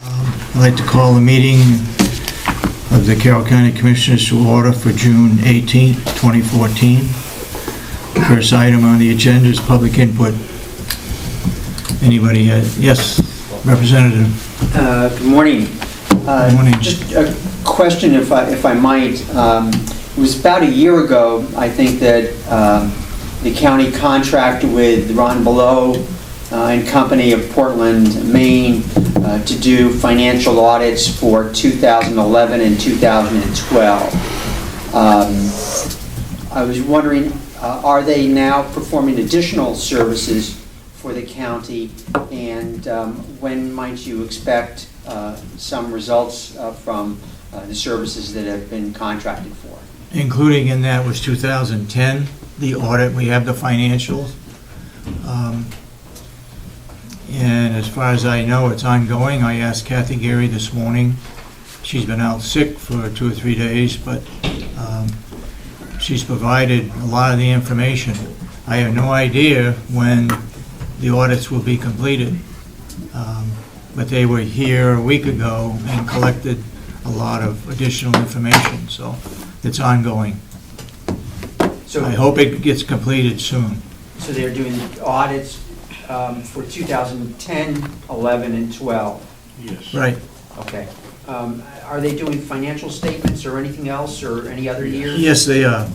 I'd like to call the meeting of the Carroll County Commissioners to order for June 18, 2014. First item on the agenda is public input. Anybody? Yes, Representative. Good morning. Good morning. Just a question, if I might. It was about a year ago, I think, that the county contracted with Ron Below and Company of Portland, Maine, to do financial audits for 2011 and 2012. I was wondering, are they now performing additional services for the county, and when might you expect some results from the services that have been contracted for? Including in that was 2010, the audit. We have the financials. And as far as I know, it's ongoing. I asked Kathy Gary this morning. She's been out sick for 2 or 3 days, but she's provided a lot of the information. I have no idea when the audits will be completed, but they were here a week ago and collected a lot of additional information, so it's ongoing. So I hope it gets completed soon. So they're doing audits for 2010, 11, and 12? Yes. Right. Okay. Are they doing financial statements or anything else, or any other years? Yes, they are,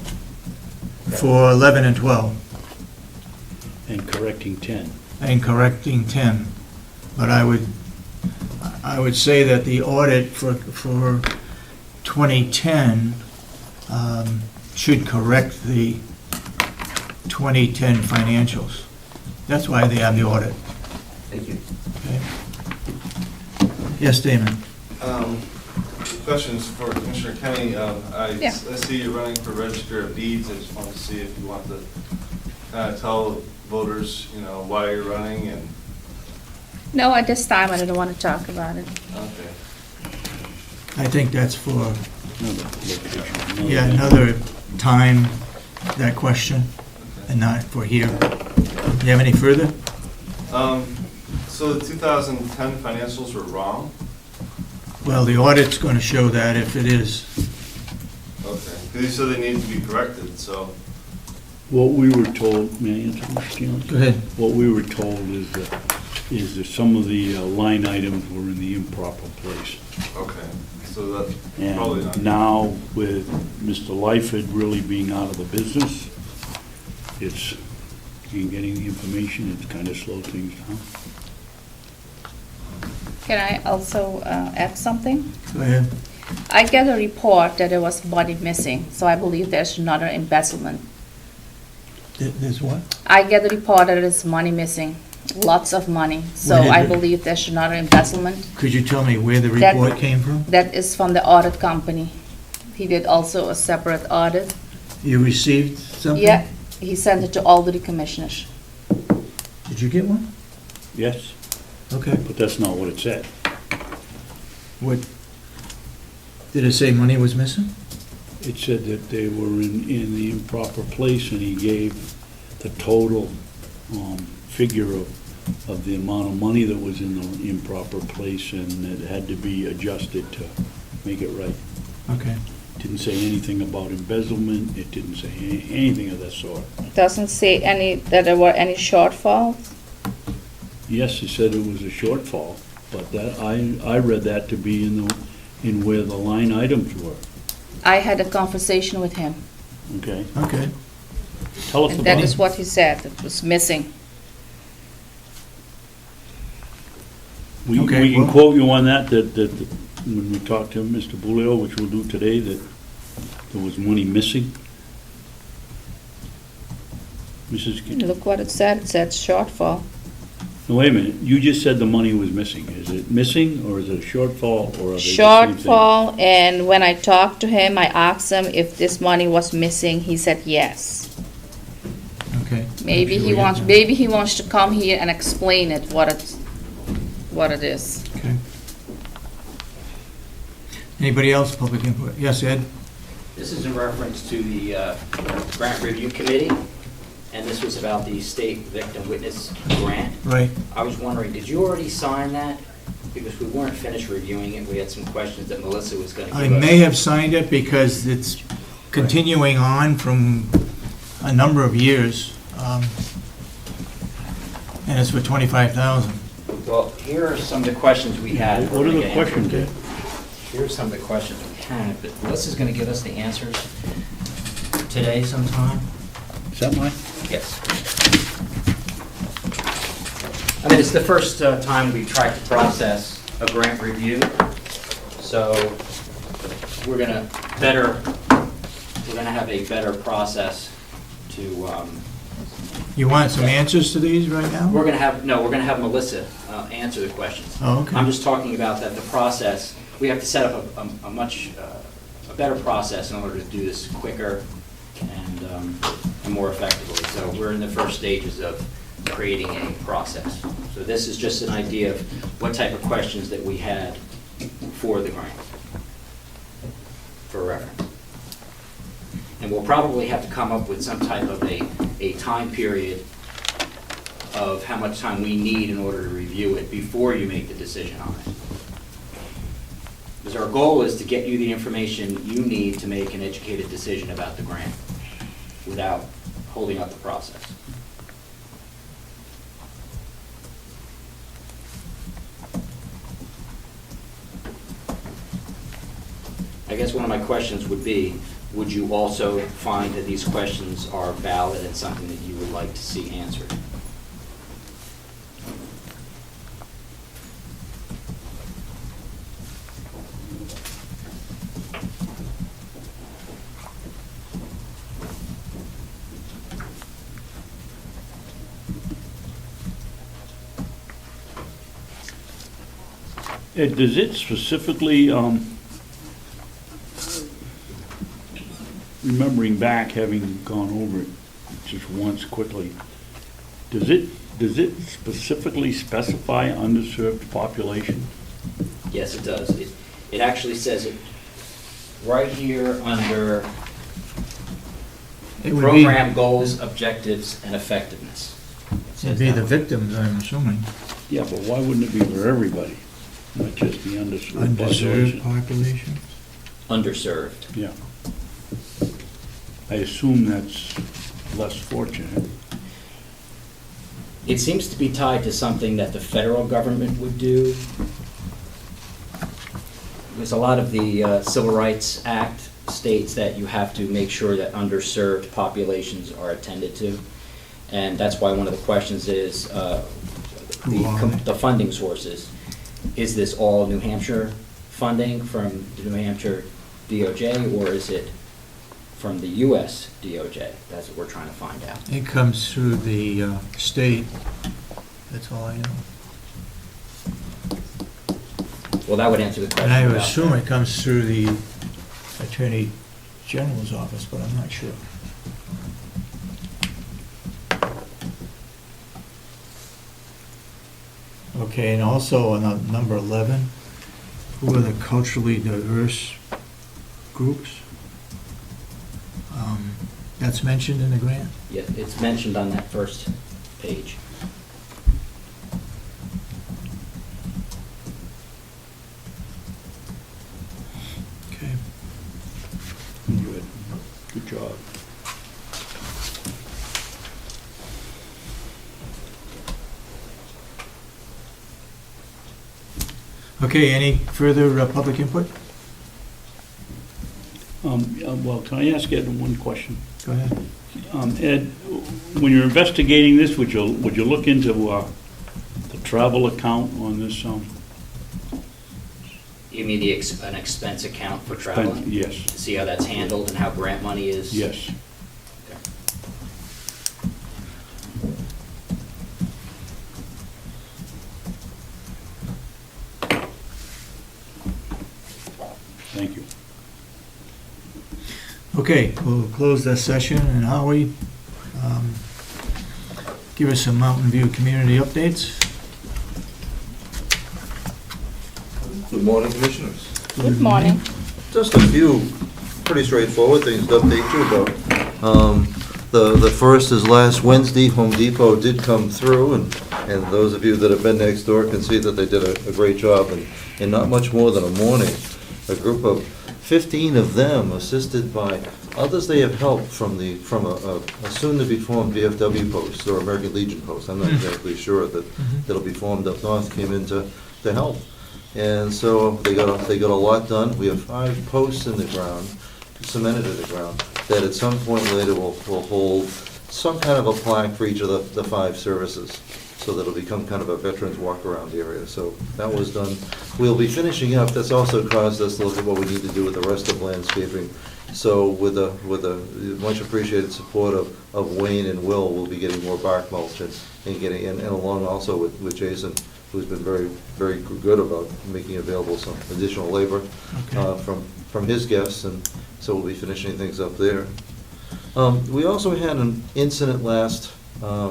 for 11 and 12, And correcting 10. and correcting 10. But I would say that the audit for 2010 should correct the 2010 financials. That's why they have the audit. Thank you. Okay. Yes, Damon? Questions for Commissioner Kenney. I see you're running for Register of Deeds. I just wanted to see if you want to kind of tell voters, why you're running and. No, at this time, I don't want to talk about it. Okay. I think that's for, Another another time, that question, Okay. and not for here. Do you have any further? So the 2010 financials were wrong? Well, the audit's going to show that if it is. Okay. Because you said they need to be corrected, so. What we were told, may I answer, Mr. Keeling? Go ahead. What we were told is that some of the line items were in the improper place. Okay. So that's probably not. And now with Mr. Lyford really being out of the business, it's, in getting the information, it's kind of slowed things down. Can I also add something? Go ahead. I get a report that there was money missing, so I believe there's another embezzlement. There's what? I get a report that there's money missing, lots of money, so Where did I it- believe there's another embezzlement. Could you tell me where the That- report came from? That is from the audit company. He did also a separate audit. You received something? Yeah, he sent it to all the commissioners. Did you get one? Yes, Okay. but that's not what it said. What, did it say money was missing? It said that they were in the improper place, and he gave the total figure of the amount of money that was in the improper place, and it had to be adjusted to make it right. Okay. Didn't say anything about embezzlement, it didn't say anything of that sort. Doesn't say that there were any shortfalls. Yes, it said it was a shortfall, but that, I read that to be in where the line items were, I had a conversation with him, okay? Okay. Tell us and about that is it. what he said, it was missing. We Okay, can well- quote you on that when we talk to Mr. Bulio, which we'll do today, that there was money missing. Mrs. Look what it said shortfall. No, wait a minute, you just said the money was missing. Is it missing, or is it a shortfall, or are they the same thing? Shortfall, and when I talked to him, I asked him if this money was missing, he said yes. Okay. Maybe I'm sure he we wants, have maybe he wants to come here and explain it, what it is. that. Okay. Anybody else, public input? Yes, Ed? This is in reference to the grant review committee, and this was about the state victim witness grant. Right. I was wondering, did you already sign that? because we weren't finished reviewing it. We had some questions that Melissa was going to give I us. may have signed it because it's continuing on from a number of years, and it's for 25,000. Well, here are some of the questions we had. What are the questions, Ed? Here are some of the questions we had, but Melissa's going to give us the answers today sometime. Is that mine? Yes. I mean, it's the first time we've tried to process a grant review, so we're gonna have a better process to, You want some answers to these right now? we're gonna have Melissa answer the questions. Oh, okay. I'm just talking about that the process, we have to set up a much, a better process in order to do this quicker and more effectively. So we're in the first stages of creating a process. So this is just an idea of what type of questions that we had for the grant, for reference. And we'll probably have to come up with some type of a time period of how much time we need in order to review it before you make the decision on it. Because our goal is to get you the information you need to make an educated decision about the grant without holding up the process. I guess one of my questions would be, would you also find that these questions are valid and something that you would like to see answered? Ed, does it specifically, remembering back, having gone over it just once quickly, does it specifically specify underserved population? Yes, it does. It actually says it right here under It would program goals, objectives, and effectiveness. It says It'd be that the one. victims, I'm assuming. Yeah, but why wouldn't it be for everybody, not just the underserved Underserved population? population? Underserved. Yeah. I assume that's less fortunate. It seems to be tied to something that the federal government would do. Because a lot of the Civil Rights Act states that you have to make sure that underserved populations are attended to. And that's why one of the questions is the funding sources. Is this all New Hampshire funding from the New Hampshire DOJ, or is it from the US DOJ? That's what we're trying to find out. It comes through the state, that's all I know. Well, that would answer the question. And I about assume that. it comes through the Attorney General's office, but I'm not sure. Okay, and also on number 11, who are the culturally diverse groups? That's mentioned in the grant? Yeah, it's mentioned on that first page. Okay. Good. Good job. Okay, any further public input? Well, can I ask Ed one question? Go ahead. Ed, when you're investigating this, would you look into the travel account on this? You mean an expense account for traveling? Yes, To see how that's handled and how grant money is? yes. Okay. Thank you. Okay, we'll close this session, and Howie, give us some Mountain View community updates. Good morning, Commissioners. Good morning. Just a few pretty straightforward things to update you about. The first is last Wednesday, Home Depot did come through and And those of you that have been next door can see that they did a great job in not much more than a morning. A group of 15 of them, assisted by others they have helped from a soon-to-be-formed VFW post or American Legion post. I'm not exactly sure that'll be formed up north, came in to help. And so they got a lot done. We have 5 posts in the ground, cemented in the ground, that at some point later will hold some kind of a plaque for each of the 5 services, so that it'll become kind of a veterans walk-around area. So that was done. We'll be finishing up. That's also caused us to look at what we need to do with the rest of landscaping. So with a much appreciated support of Wayne and Will, we'll be getting more bark mulch and along also with Jason, who's been very, very good about making available some additional labor from his guests, and so we'll be finishing things up there. We also had an incident last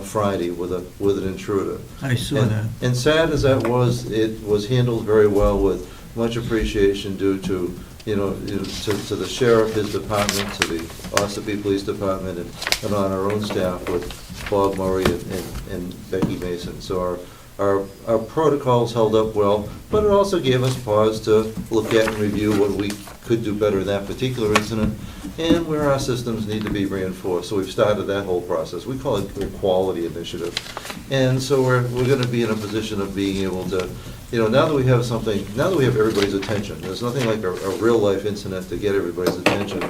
Friday with an intruder. I saw that. And sad as that was, it was handled very well with much appreciation due to, to the sheriff, his department, to the Ossipee Police Department, and on our own staff with Bob Murray and Becky Mason. So our protocols held up well, but it also gave us pause to look at and review what we could do better in that particular incident and where our systems need to be reinforced. So we've started that whole process. We call it a quality initiative. And so we're going to be in a position of being able to, now that we have everybody's attention, there's nothing like a real life incident to get everybody's attention.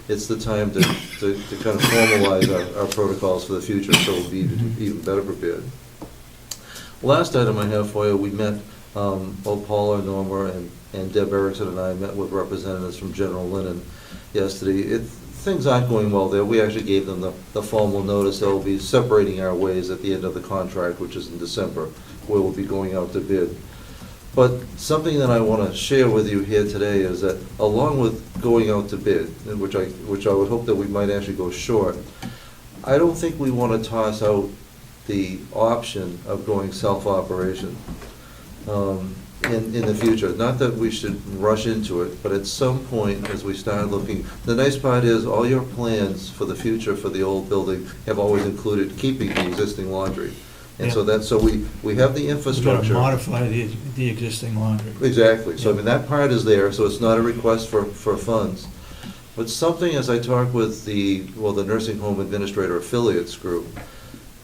It's the time to kind of formalize our protocols for the future, so we'll be even better prepared. Last item I have for you, we met, Paula, Norma, and Deb Erickson and I met with representatives from General Linen yesterday. Things aren't going well there. We actually gave them the formal notice. They'll be separating our ways at the end of the contract, which is in December, where we'll be going out to bid. But something that I want to share with you here today is that along with going out to bid, which I would hope that we might actually go short, I don't think we want to toss out the option of going self-operation in the future. Not that we should rush into it, but at some point as we start looking, the nice part is all your plans for the future for the old building have always included keeping the existing laundry. And so we have the infrastructure. We're going to modify the existing laundry. Exactly. So I mean, that part is there, so it's not a request for funds. But something, as I talk with the nursing home administrator affiliates group,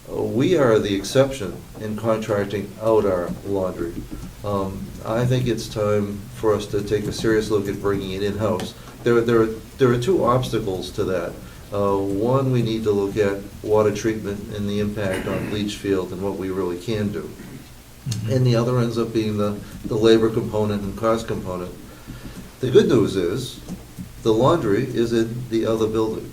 we are the exception in contracting out our laundry. I think it's time for us to take a serious look at bringing it in-house. There are 2 obstacles to that. One, we need to look at water treatment and the impact on leach field and what we really can do. And the other ends up being the labor component and cost component. The good news is the laundry is in the other building,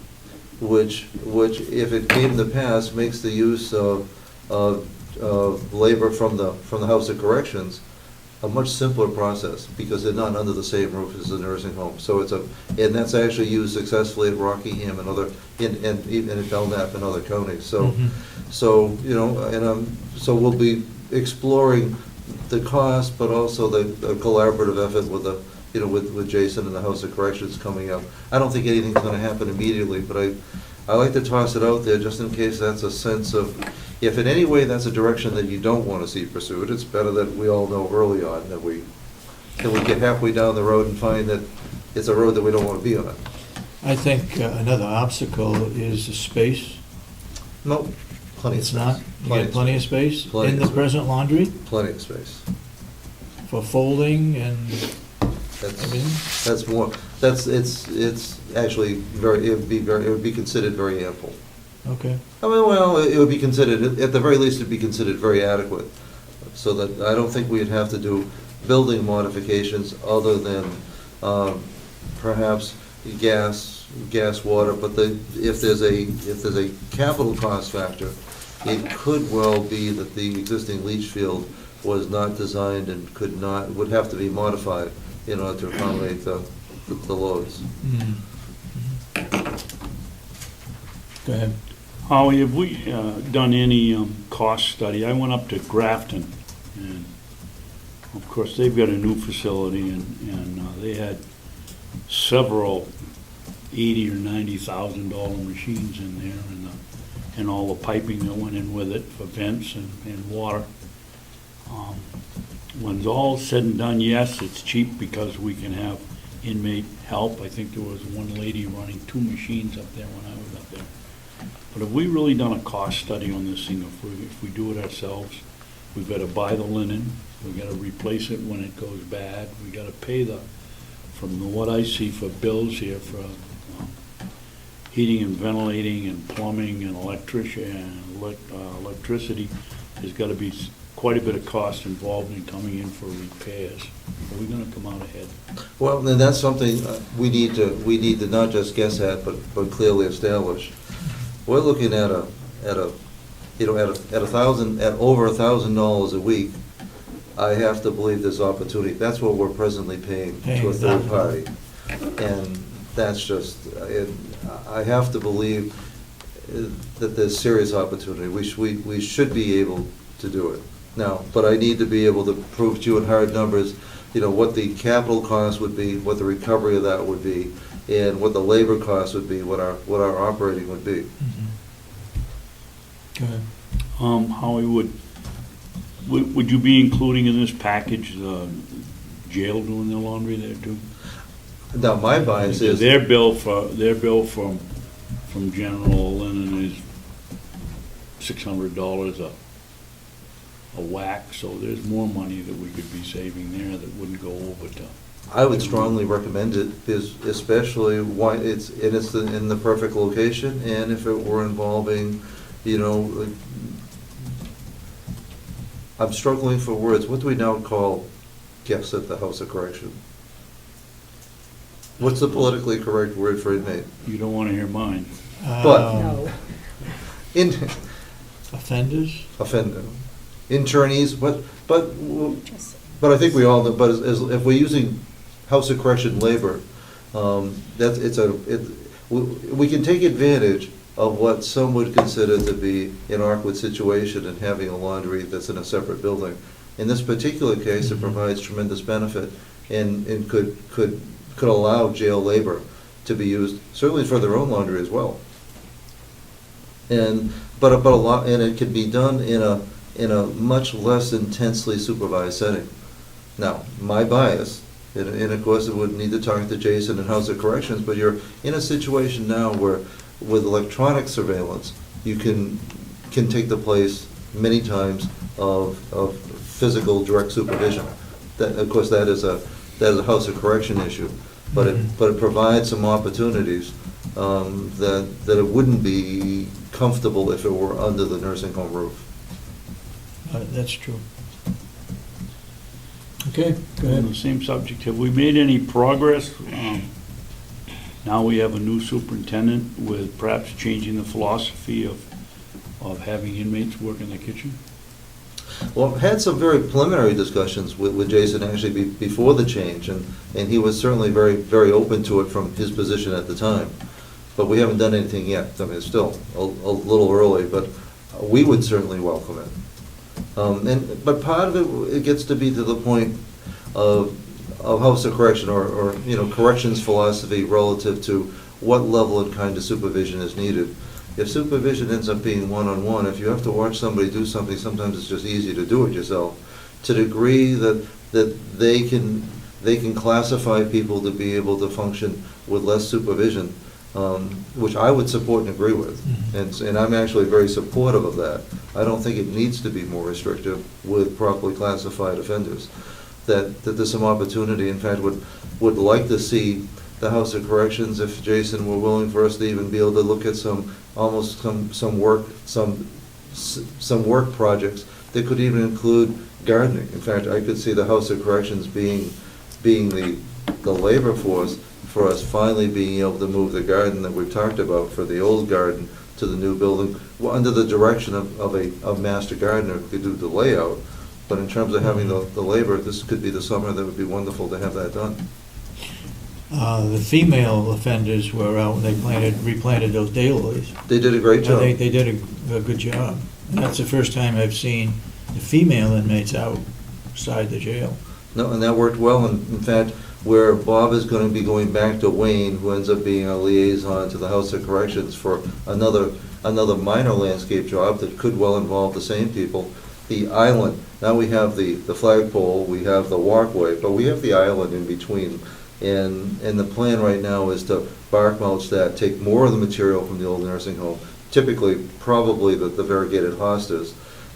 which if it came to pass, makes the use of labor from the House of Corrections a much simpler process, because they're not under the same roof as the nursing home. So and that's actually used successfully at Rockingham and even at Belknap and other counties. So so we'll be exploring the cost, but also the collaborative effort with Jason and the House of Corrections coming up. I don't think anything's going to happen immediately, but I like to toss it out there just in case that's a sense of, if in any way that's a direction that you don't want to see pursued, it's better that we all know early on that we get halfway down the road and find that it's a road that we don't want to be on. I think another obstacle is the space. Nope. Plenty of It's space. not? You get plenty of space Plenty in of the space. present laundry Plenty of space. for folding and everything? That's more. It's actually it would be considered very ample. Okay. I mean, well, it would be considered, at the very least, it'd be considered very adequate. So that I don't think we'd have to do building modifications other than perhaps gas, water. But if there's a capital cost factor, it could well be that the existing leach field was not designed and would have to be modified in order to accommodate the loads. Go ahead. Howie, have we done any cost study? I went up to Grafton, and of course, they've got a new facility, and they had several $80,000 or $90,000 machines in there, and all the piping that went in with it for vents and water. When all said and done, yes, it's cheap because we can have inmate help. I think there was one lady running 2 machines up there when I was up there. But have we really done a cost study on this thing? If we do it ourselves, we've got to buy the linen, we've got to replace it when it goes bad, we got to pay from what I see for bills here for heating and ventilating and plumbing and electricity, there's got to be quite a bit of cost involved in coming in for repairs. Are we going to come out ahead? Well, then that's something we need to not just guess at, but clearly establish. We're looking at over $1,000 a week. I have to believe there's opportunity. That's what we're presently paying to a third party, and that's just. I have to believe that there's serious opportunity. We should be able to do it now, but I need to be able to prove to you in hard numbers, what the capital cost would be, what the recovery of that would be, and what the labor cost would be, what our operating would be. Go ahead. Howie, would you be including in this package jail doing their laundry there too? Now, my bias is their bill from General Linen is $600 a whack, so there's more money that we could be saving there that wouldn't go over to. I would strongly recommend it, especially why it's in the perfect location, and if it were involving, I'm struggling for words. What do we now call guests at the House of Correction? What's the politically correct word for inmate? You don't want to hear mine. But Offenders? Internees, but I think we all know. But if we're using House of Correction labor, we can take advantage of what some would consider to be an awkward situation in having a laundry that's in a separate building. In this particular case, it provides tremendous benefit and could allow jail labor to be used, certainly for their own laundry as well. But a lot, and it can be done in a much less intensely supervised setting. Now, my bias, and of course it would need to talk to Jason and House of Corrections, but you're in a situation now where with electronic surveillance, you can take the place many times of physical direct supervision. That, of course, that is a House of Correction issue, but it provides some opportunities that it wouldn't be comfortable if it were under the nursing home roof. That's true. Okay, go On ahead. the same subject, have we made any progress? Now we have a new superintendent with perhaps changing the philosophy of having inmates work in the kitchen? Well, I've had some very preliminary discussions with Jason actually before the change, and he was certainly very, very open to it from his position at the time. But we haven't done anything yet. I mean, it's still a little early, but we would certainly welcome it. But part of it gets to be to the point of House of Correction or corrections philosophy relative to what level and kind of supervision is needed. If supervision ends up being one-on-one, if you have to watch somebody do something, sometimes it's just easy to do it yourself. To the degree that they can classify people to be able to function with less supervision, which I would support and agree with, and I'm actually very supportive of that. I don't think it needs to be more restrictive with properly classified offenders. That there's some opportunity. In fact, would like to see the House of Corrections, if Jason were willing for us to even be able to look at some work projects that could even include gardening. In fact, I could see the House of Corrections being the labor force for us finally being able to move the garden that we've talked about for the old garden to the new building, under the direction of a master gardener who could do the layout. But in terms of having the labor, this could be the summer that would be wonderful to have that done. The female offenders were out, they replanted those daylilies. They did a great job. They did a good job. And that's the first time I've seen the female inmates outside the jail. No, and that worked well. And in fact, where Bob is going to be going back to Wayne, who ends up being a liaison to the House of Corrections for another another minor landscape job that could well involve the same people. The island, now we have the flagpole, we have the walkway, but we have the island in between. And the plan right now is to bark mulch that, take more of the material from the old nursing home, typically probably the variegated hostas,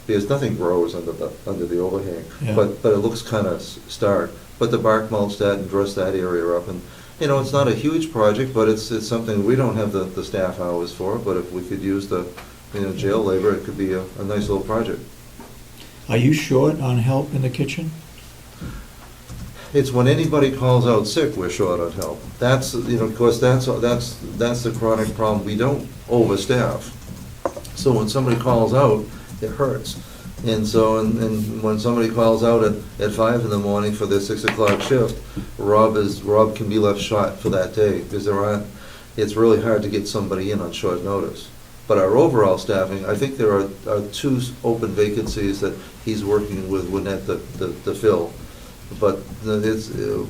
because nothing grows under the overhang. Yeah. But it looks kind of stark. But to bark mulch that and dress that area up, and it's not a huge project, but it's something we don't have the staff hours for. But if we could use the jail labor, it could be a nice little project. Are you short on help in the kitchen? It's when anybody calls out sick, we're short on help. That's, of course, that's the chronic problem. We don't overstaff. So when somebody calls out, it hurts. And so, and when somebody calls out at 5 in the morning for their 6 o'clock shift, Rob can be left short for that day, because it's really hard to get somebody in on short notice. But our overall staffing, I think there are 2 open vacancies that he's working with Winnett to fill. But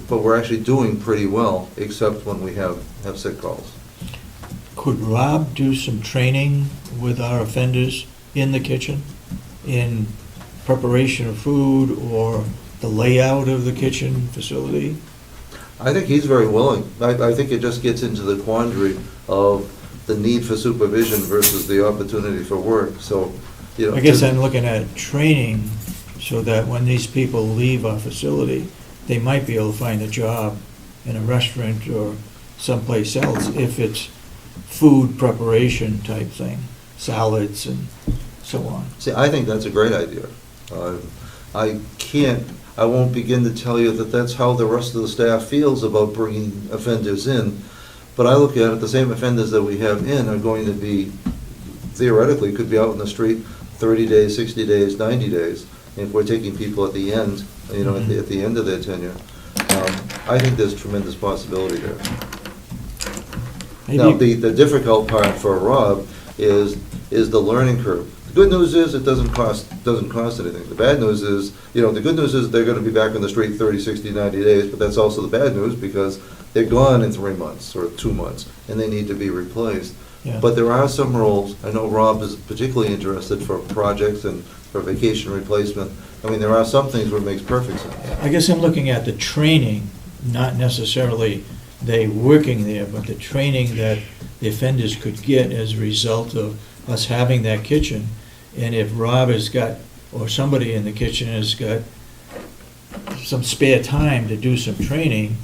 we're actually doing pretty well, except when we have sick calls. Could Rob do some training with our offenders in the kitchen, in preparation of food or the layout of the kitchen facility? I think he's very willing. I think it just gets into the quandary of the need for supervision versus the opportunity for work. So, I guess I'm looking at training so that when these people leave our facility, they might be able to find a job in a restaurant or someplace else if it's food preparation type thing, salads and so on. See, I think that's a great idea. I won't begin to tell you that that's how the rest of the staff feels about bringing offenders in, but I look at it, the same offenders that we have in are going to be, theoretically, could be out in the street 30 days, 60 days, 90 days. If we're taking people at the end, at the end of their tenure, I think there's tremendous possibility there. Now, the difficult part for Rob is the learning curve. The good news is it doesn't cost anything. The bad news is, the good news is they're going to be back on the street 30, 60, 90 days, but that's also the bad news because they're gone in 3 months or 2 months, and they need to be replaced. Yeah. But there are some roles, I know Rob is particularly interested for projects and for vacation replacement. I mean, there are some things where it makes perfect sense. I guess I'm looking at the training, not necessarily they working there, but the training that the offenders could get as a result of us having that kitchen. And if Rob has got, or somebody in the kitchen has got some spare time to do some training,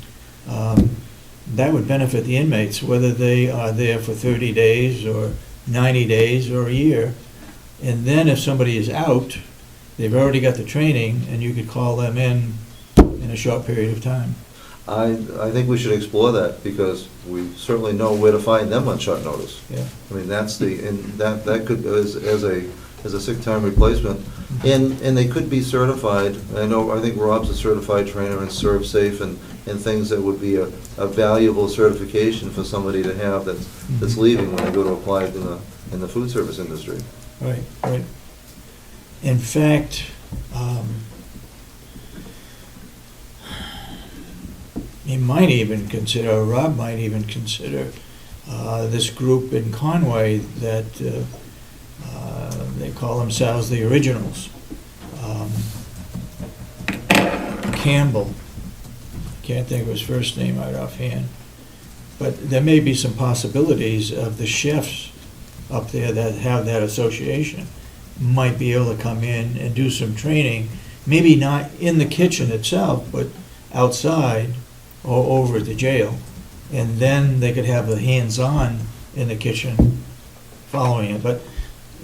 that would benefit the inmates, whether they are there for 30 days or 90 days or a year. And then if somebody is out, they've already got the training, and you could call them in a short period of time. I think we should explore that, because we certainly know where to find them on short notice. Yeah. I mean, that could, as a sick time replacement, and they could be certified. I think Rob's a certified trainer in Serve Safe and things that would be a valuable certification for somebody to have that's leaving when they go to apply in the food service industry. Right, right. In fact, Rob might even consider this group in Conway that they call themselves the Originals. Campbell, can't think of his first name right offhand, but there may be some possibilities of the chefs up there that have that association might be able to come in and do some training, maybe not in the kitchen itself, but outside or over at the jail. And then they could have the hands-on in the kitchen following it. But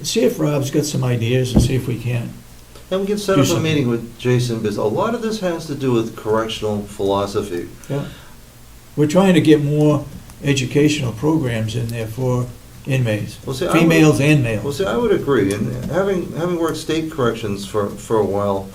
see if Rob's got some ideas and see if we can. And we can set up a meeting with Jason, because a lot of this has to do with correctional philosophy. Yeah. We're trying to get more educational programs in there for inmates, females and males. Well, see, I would agree. And having worked state corrections for a while,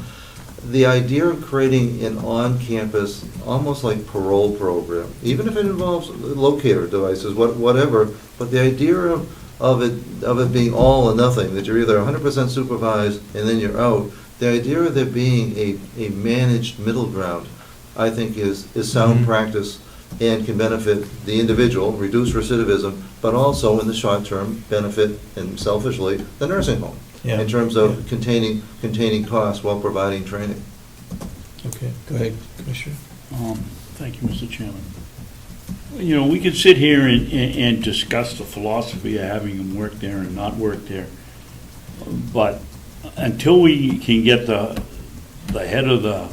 the idea of creating an on-campus, almost like parole program, even if it involves locator devices, whatever, but the idea of it being all or nothing, that you're either 100% supervised and then you're out, the idea of there being a managed middle ground, I think is sound practice and can benefit the individual, reduce recidivism, but also in the short term, benefit, and selfishly, the nursing home. Yeah. In terms of containing costs while providing training. Okay, go ahead, Commissioner. Thank you, Mr. Chairman. You know, we could sit here and discuss the philosophy of having them work there and not work there, but until we can get the head of the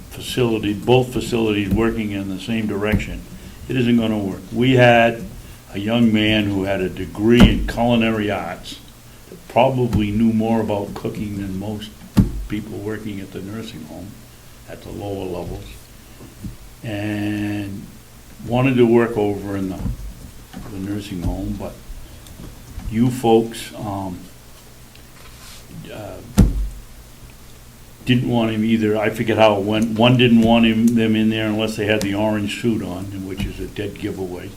facility, both facilities working in the same direction, it isn't going to work. We had a young man who had a degree in culinary arts that probably knew more about cooking than most people working at the nursing home at the lower levels, and wanted to work over in the nursing home, but you folks didn't want him either. I forget how it went. One didn't want them in there unless they had the orange suit on, which is a dead giveaway.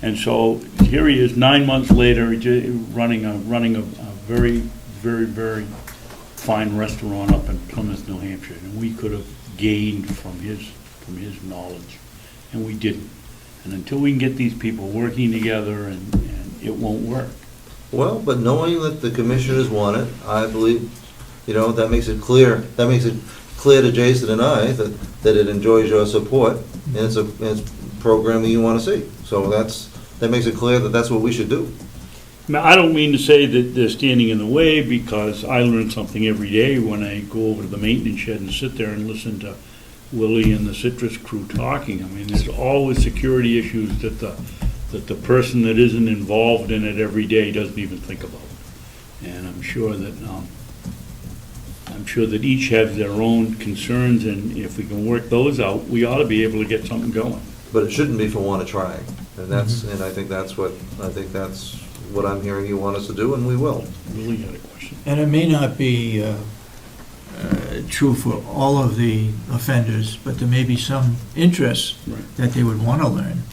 And so here he is, 9 months later, running a very, very, very fine restaurant up in Plymouth, New Hampshire, and we could have gained from his knowledge, and we didn't. And until we can get these people working together, and it won't work. Well, but knowing that the commissioners want it, I believe, that makes it clear. That makes it clear to Jason and I that it enjoys your support, and it's programming you want to see. So that makes it clear that that's what we should do. Now, I don't mean to say that they're standing in the way, because I learn something every day when I go over to the maintenance shed and sit there and listen to Willie and the citrus crew talking. I mean, there's always security issues that the person that isn't involved in it every day doesn't even think about. And I'm sure that each has their own concerns, and if we can work those out, we ought to be able to get something going. But it shouldn't be for want of trying, and I think that's what I'm hearing you want us to do, and we will. Willie had a question. And it may not be true for all of the offenders, but there may be some interests that they would want to learn.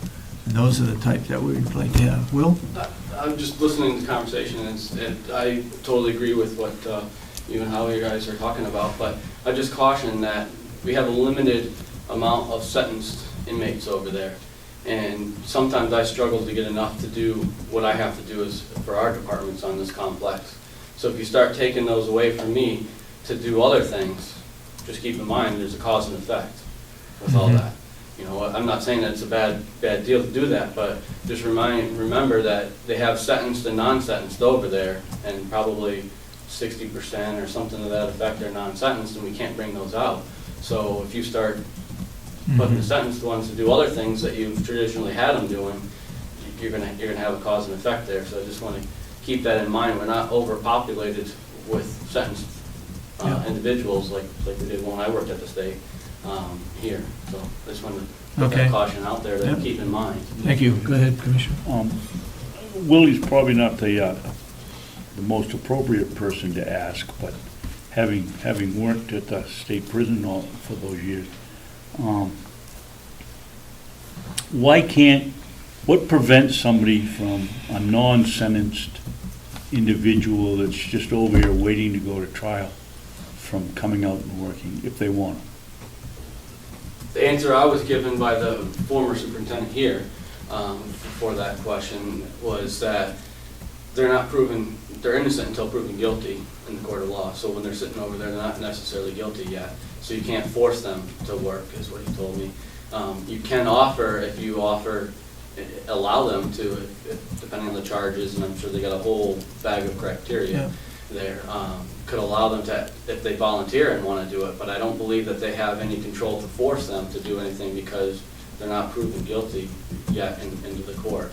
And those are the type that we'd like to have. Will? I'm just listening to the conversation, and I totally agree with what you and Howie guys are talking about, but I just caution that we have a limited amount of sentenced inmates over there. And sometimes I struggle to get enough to do what I have to do for our departments on this complex. So if you start taking those away from me to do other things, just keep in mind there's a cause and effect with all that. I'm not saying that it's a bad deal to do that, but just remember that they have sentenced and non-sentenced over there, and probably 60% or something to that effect are non-sentenced, and we can't bring those out. So if you start putting the sentenced ones to do other things that you've traditionally had them doing, you're gonna have a cause and effect there. So I just want to keep that in mind. We're not overpopulated with sentenced individuals like we did when I worked at the state here. So I just want to put that caution out there to keep in mind. Thank you. Go ahead, Commissioner. Willie's probably not the most appropriate person to ask, but having worked at the state prison for those years, what prevents somebody from a non-sentenced individual that's just over here waiting to go to trial from coming out and working if they want to? The answer I was given by the former superintendent here for that question was that they're innocent until proven guilty in the court of law. So when they're sitting over there, they're not necessarily guilty yet. So you can't force them to work, is what he told me. You can offer, allow them to, depending on the charges, and I'm sure they got a whole bag of criteria there, could allow them to, if they volunteer and want to do it, but I don't believe that they have any control to force them to do anything because they're not proven guilty yet into the court.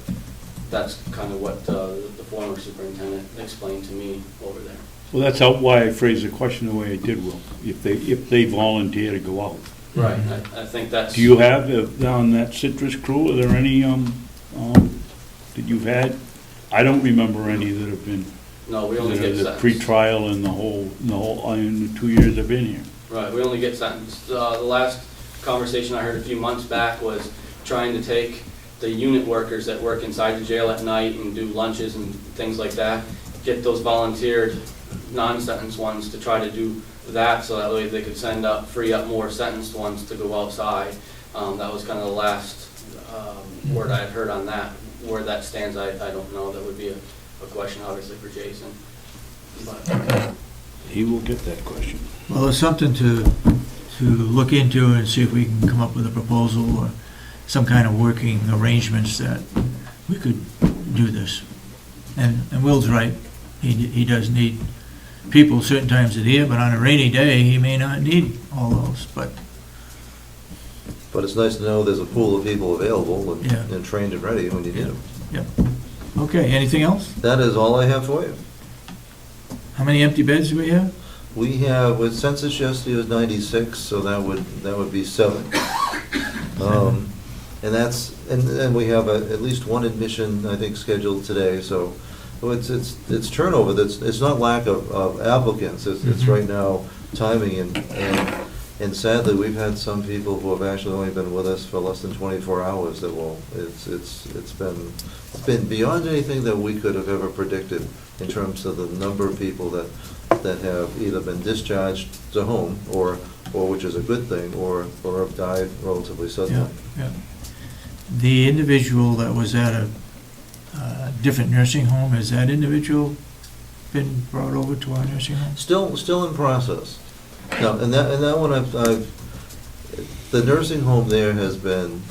That's kind of what the former superintendent explained to me over there. Well, that's why I phrased the question the way I did, Will. If they volunteer to go out. Right, I think that's... Do you have, on that citrus crew, are there any that you've had? I don't remember any that have been... No, we only get the sentenced. pre-trial in the whole in the 2 years I've been here. Right, we only get sentenced. The last conversation I heard a few months back was trying to take the unit workers that work inside the jail at night and do lunches and things like that, get those volunteered non-sentenced ones to try to do that, so that way they could free up more sentenced ones to go outside. That was kind of the last word I had heard on that. Where that stands, I don't know. That would be a question, obviously, for Jason. But He will get that question. Well, it's something to look into and see if we can come up with a proposal or some kind of working arrangements that we could do this. And Will's right, he does need people certain times of the year, but on a rainy day, he may not need all those, but But it's nice to know there's a pool of people available Yeah. and trained and ready when you need them. okay, anything else? That is all I have for you. How many empty beds do we have? We have, with census yesterday was 96, so that would be 7. And that's, and we have at least one admission, I think, scheduled today, so it's turnover, it's not lack of applicants, it's right now timing, and sadly, we've had some people who have actually only been with us for less than 24 hours that it's been beyond anything that we could have ever predicted in terms of the number of people that have either been discharged to home, or which is a good thing, or have died relatively suddenly. Yeah. The individual that was at a different nursing home, has that individual been brought over to our nursing home? Still in process. No, and that one the nursing home there has been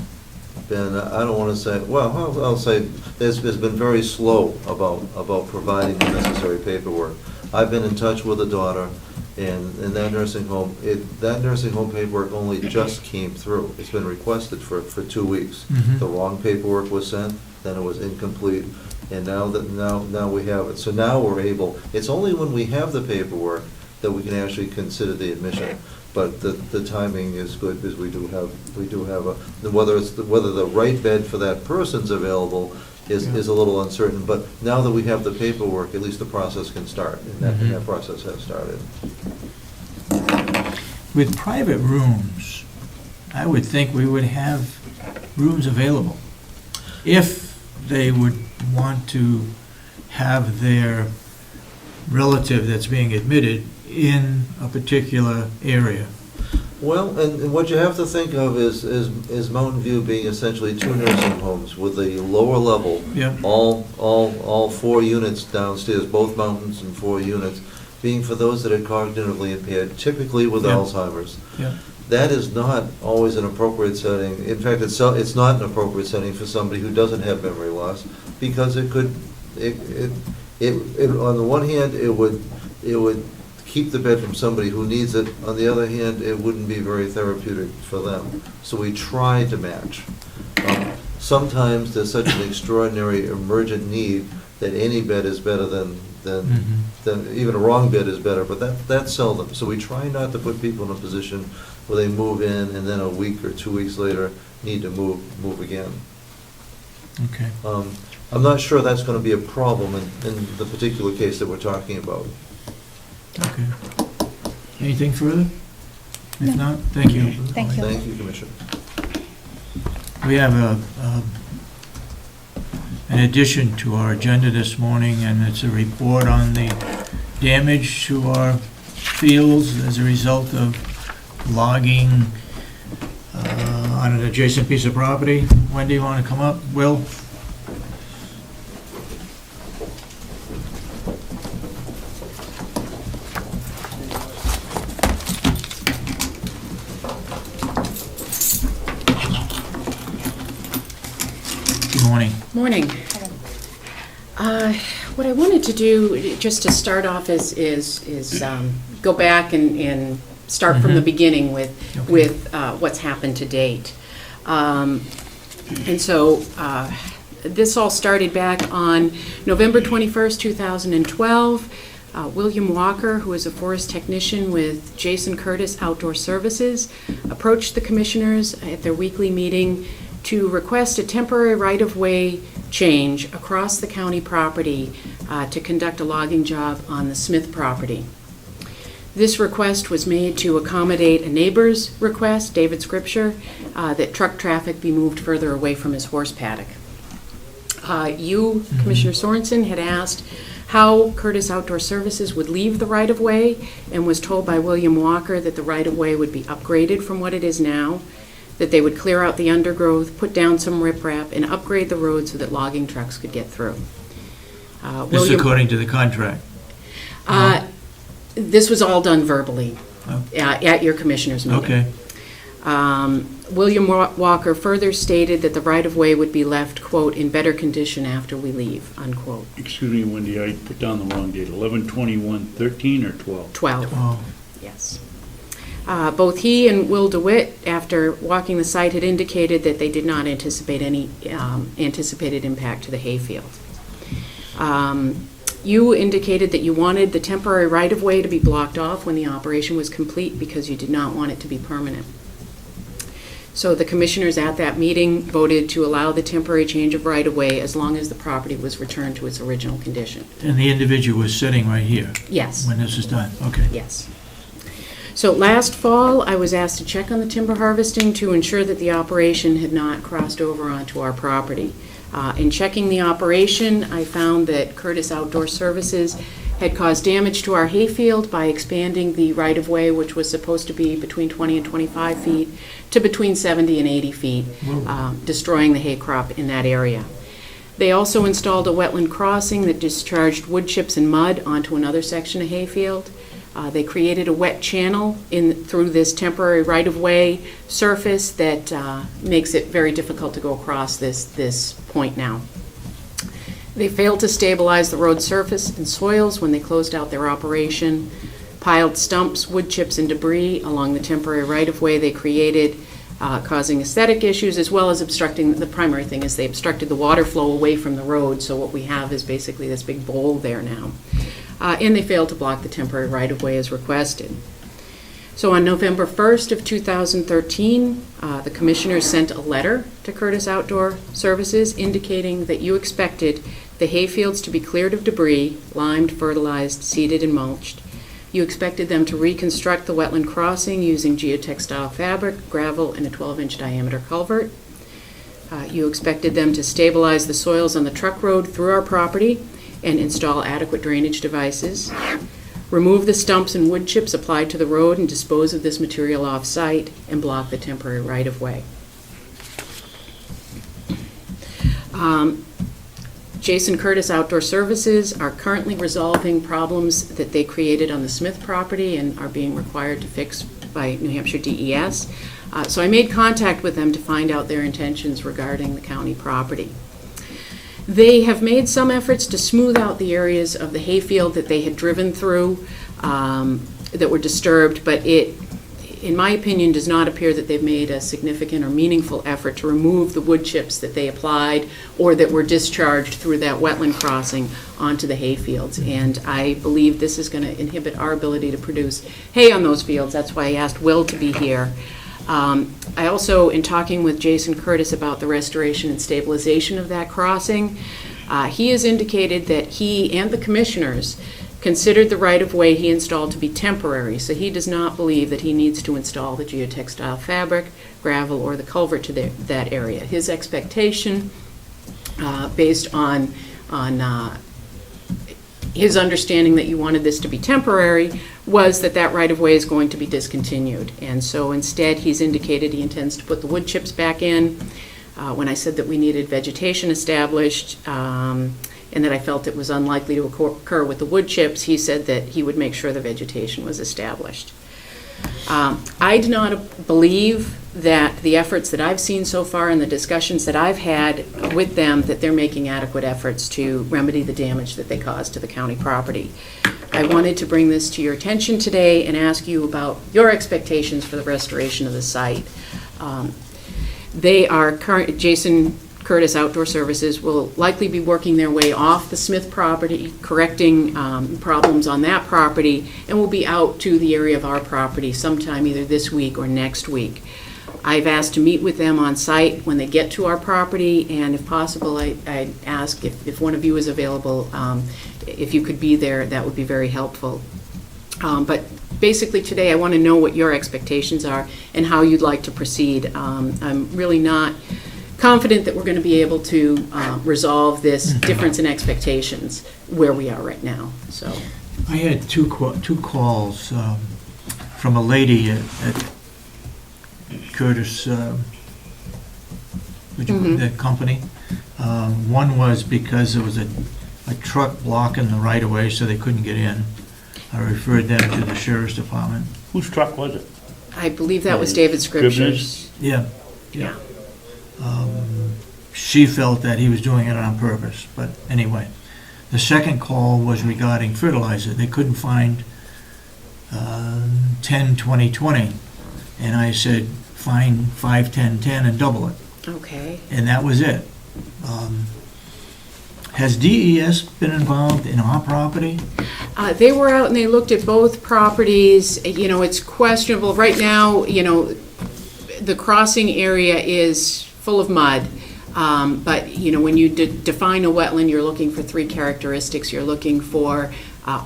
I don't want to say, well, I'll say has been very slow about providing the necessary paperwork. I've been in touch with the daughter, and that nursing home paperwork only just came through. It's been requested for 2 weeks. Mhm. The wrong paperwork was sent, then it was incomplete, and now we have it. So now we're able, it's only when we have the paperwork that we can actually consider the admission. But the timing is good, because we do have whether the right bed for that person's available is a little uncertain. But now that we have the paperwork, at least the process can start, and that process has started. With private rooms, I would think we would have rooms available. If they would want to have their relative that's being admitted in a particular area. Well, and what you have to think of is Mountain View being essentially 2 nursing homes with a lower level. Yep. All 4 units downstairs, both mountains and 4 units, being for those that are cognitively impaired, typically with Yep. Alzheimer's. Yeah. That is not always an appropriate setting. In fact, it's not an appropriate setting for somebody who doesn't have memory loss, because it could, on the one hand, it would keep the bed from somebody who needs it. On the other hand, it wouldn't be very therapeutic for them. So we try to match. Sometimes there's such an extraordinary emergent need that any bed is better than even a wrong bed is better, but that's seldom. So we try not to put people in a position where they move in and then a week or 2 weeks later need to move again. Okay. I'm not sure that's going to be a problem in the particular case that we're talking about. Okay. Anything further? If not, thank you. Thank you. Thank you, Commissioner. We have an addition to our agenda this morning, and it's a report on the damage to our fields as a result of logging on an adjacent piece of property. Wendy, you want to come up? Will? Good morning. Morning. What I wanted to do, just to start off, is go back and start from the beginning with what's happened to date. And so this all started back on November 21st, 2012. William Walker, who is a forest technician with Jason Curtis Outdoor Services, approached the commissioners at their weekly meeting to request a temporary right-of-way change across the county property to conduct a logging job on the Smith property. This request was made to accommodate a neighbor's request, David Scripture, that truck traffic be moved further away from his horse paddock. You, Commissioner Sorensen, had asked how Curtis Outdoor Services would leave the right-of-way, and was told by William Walker that the right-of-way would be upgraded from what it is now, that they would clear out the undergrowth, put down some riprap, and upgrade the road so that logging trucks could get through. This is according to the contract. This was all done verbally Oh. at your commissioners meeting. Okay. William Walker further stated that the right-of-way would be left, quote, "in better condition after we leave," unquote. Excuse me, Wendy, I put down the wrong date, 11/21/13 or 12? 12, Oh, yes. Both he and Will DeWitt, after walking the site, had indicated that they did not anticipate any anticipated impact to the hayfield. You indicated that you wanted the temporary right-of-way to be blocked off when the operation was complete because you did not want it to be permanent. So the commissioners at that meeting voted to allow the temporary change of right-of-way as long as the property was returned to its original condition. and the individual was sitting right here Yes. when this was done? Okay. Yes. So last fall, I was asked to check on the timber harvesting to ensure that the operation had not crossed over onto our property. In checking the operation, I found that Curtis Outdoor Services had caused damage to our hayfield by expanding the right-of-way, which was supposed to be between 20 and 25 feet, to between 70 and 80 feet, destroying the hay crop in that area. They also installed a wetland crossing that discharged wood chips and mud onto another section of hayfield. They created a wet channel through this temporary right-of-way surface that makes it very difficult to go across this point now. They failed to stabilize the road surface and soils when they closed out their operation, piled stumps, wood chips, and debris along the temporary right-of-way they created, causing aesthetic issues, as well as obstructing, the primary thing is they obstructed the water flow away from the road, so what we have is basically this big bowl there now. And they failed to block the temporary right-of-way as requested. So on November 1st of 2013, the commissioners sent a letter to Curtis Outdoor Services indicating that you expected the hayfields to be cleared of debris, limed, fertilized, seeded, and mulched. You expected them to reconstruct the wetland crossing using geotextile fabric, gravel, and a 12-inch diameter culvert. You expected them to stabilize the soils on the truck road through our property and install adequate drainage devices, remove the stumps and wood chips applied to the road and dispose of this material off-site, and block the temporary right-of-way. Jason Curtis Outdoor Services are currently resolving problems that they created on the Smith property and are being required to fix by New Hampshire DES. So I made contact with them to find out their intentions regarding the county property. They have made some efforts to smooth out the areas of the hayfield that they had driven through that were disturbed, but it, in my opinion, does not appear that they've made a significant or meaningful effort to remove the wood chips that they applied or that were discharged through that wetland crossing onto the hayfields. And I believe this is going to inhibit our ability to produce hay on those fields. That's why I asked Will to be here. I also, in talking with Jason Curtis about the restoration and stabilization of that crossing, he has indicated that he and the commissioners considered the right-of-way he installed to be temporary, so he does not believe that he needs to install the geotextile fabric, gravel, or the culvert to that area. His expectation, based on his understanding that you wanted this to be temporary, was that that right-of-way is going to be discontinued. And so instead, he's indicated he intends to put the wood chips back in. When I said that we needed vegetation established, and that I felt it was unlikely to occur with the wood chips, he said that he would make sure the vegetation was established. I do not believe that the efforts that I've seen so far and the discussions that I've had with them, that they're making adequate efforts to remedy the damage that they caused to the county property. I wanted to bring this to your attention today and ask you about your expectations for the restoration of the site. Jason Curtis Outdoor Services will likely be working their way off the Smith property, correcting problems on that property, and will be out to the area of our property sometime either this week or next week. I've asked to meet with them on site when they get to our property, and if possible, I ask if one of you is available, if you could be there, that would be very helpful. But basically today I want to know what your expectations are and how you'd like to proceed. I'm really not confident that we're going to be able to resolve this difference in expectations where we are right now, so. I had two calls from a lady at Curtis, the company. One was because there was a truck blocking the right-of-way, so they couldn't get in. I referred them to the sheriff's department. Whose truck was it? I believe that was David Scripture's. Yeah. Yeah. She felt that he was doing it on purpose, but anyway. The second call was regarding fertilizer. They couldn't find 10, 20, 20. And I said, find 5, 10, 10 and double it. Okay. And that was it. Has DES been involved in our property? They were out and they looked at both properties. You know, it's questionable. Right now, you know, the crossing area is full of mud. But, you know, when you define a wetland, you're looking for 3 characteristics. You're looking for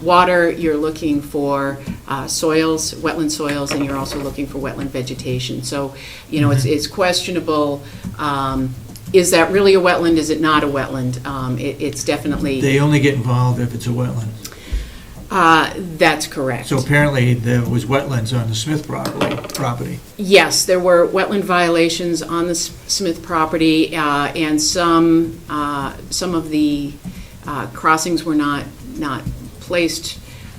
water, you're looking for soils, wetland soils, and you're also looking for wetland vegetation. So, you know, it's questionable. Is that really a wetland? Is it not a wetland? It's definitely... They only get involved if it's a wetland. That's correct. So apparently there was wetlands on the Smith property. Yes, there were wetland violations on the Smith property, and some of the crossings were not placed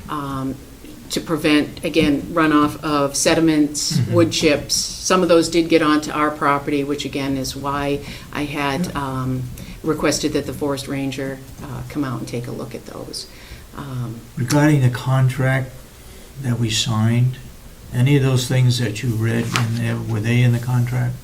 to prevent, again, runoff of sediments, wood chips. Some of those did get onto our property, which again is why I had requested that the forest ranger come out and take a look at those. Regarding the contract that we signed, any of those things that you read in there, were they in the contract?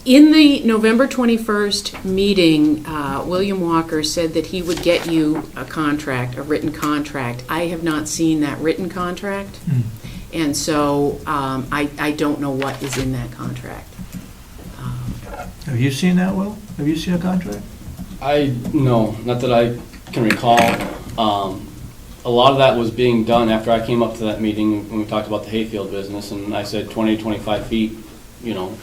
In the November 21st meeting, William Walker said that he would get you a contract, a written contract. I have not seen that written contract, and so I don't know what is in that contract. Have you seen that, Will? Have you seen a contract? No, not that I can recall. A lot of that was being done after I came up to that meeting when we talked about the hayfield business, and I said 20 to 25 feet, you know,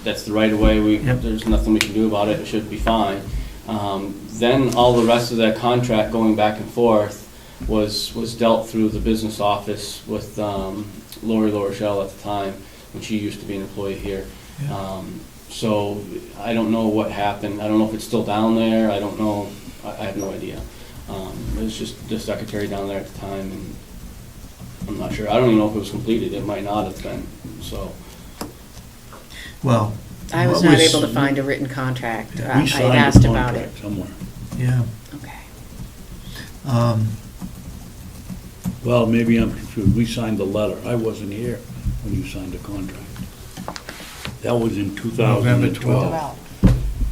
that's the right of way. There's nothing we can do about it. It should be fine. Then all the rest of that contract going back and forth was dealt through the business office with Lori LaRochelle at the time, when she used to be an employee here. Yeah. So I don't know what happened. I don't know if it's still down there. I don't know. I have no idea. It was just the secretary down there at the time, and I'm not sure. I don't even know if it was completed. It might not have been. So. Well, I was not able to find a written contract. We I had signed asked a about it. contract somewhere. yeah. Okay. Well, maybe I'm confused. We signed the letter. I wasn't here when you signed the contract. That was in 2012. November 12.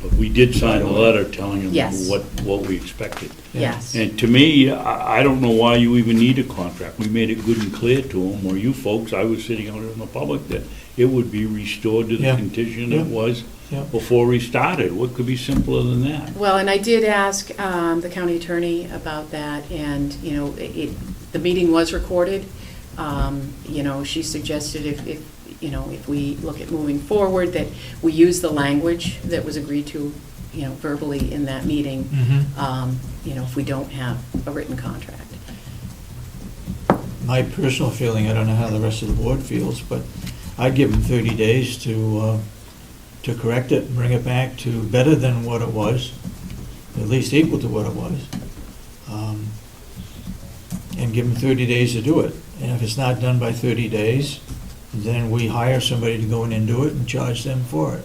But we did sign a letter telling them Yes. what we expected. Yes. And to me, I don't know why you even need a contract. We made it good and clear to them, or you folks, I was sitting out in the public, that it would be restored to the Yeah. condition Yeah. it was Yeah. before we started. What could be simpler than that? Well, and I did ask the county attorney about that, and, you know, the meeting was recorded. You know, she suggested if you know, if we look at moving forward, that we use the language that was agreed to, you know, verbally in that meeting, you know, if we don't have a written contract. My personal feeling, I don't know how the rest of the board feels, but I'd give them 30 days to correct it and bring it back to better than what it was, at least equal to what it was. And give them 30 days to do it. And if it's not done by 30 days, then we hire somebody to go in and do it and charge them for it.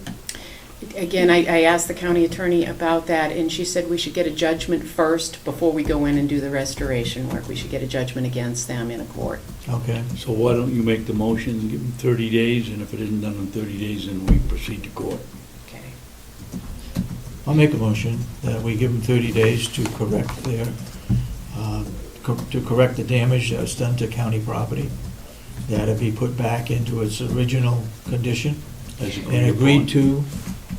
Again, I asked the county attorney about that, and she said we should get a judgment first before we go in and do the restoration work. We should get a judgment against them in a court. Okay. So why don't you make the motion and give them 30 days, and if it isn't done in 30 days, then we proceed to court. Okay. I'll make a motion that we give them 30 days to correct correct the damage that was done to county property, that it be put back into its original condition As and agreed to,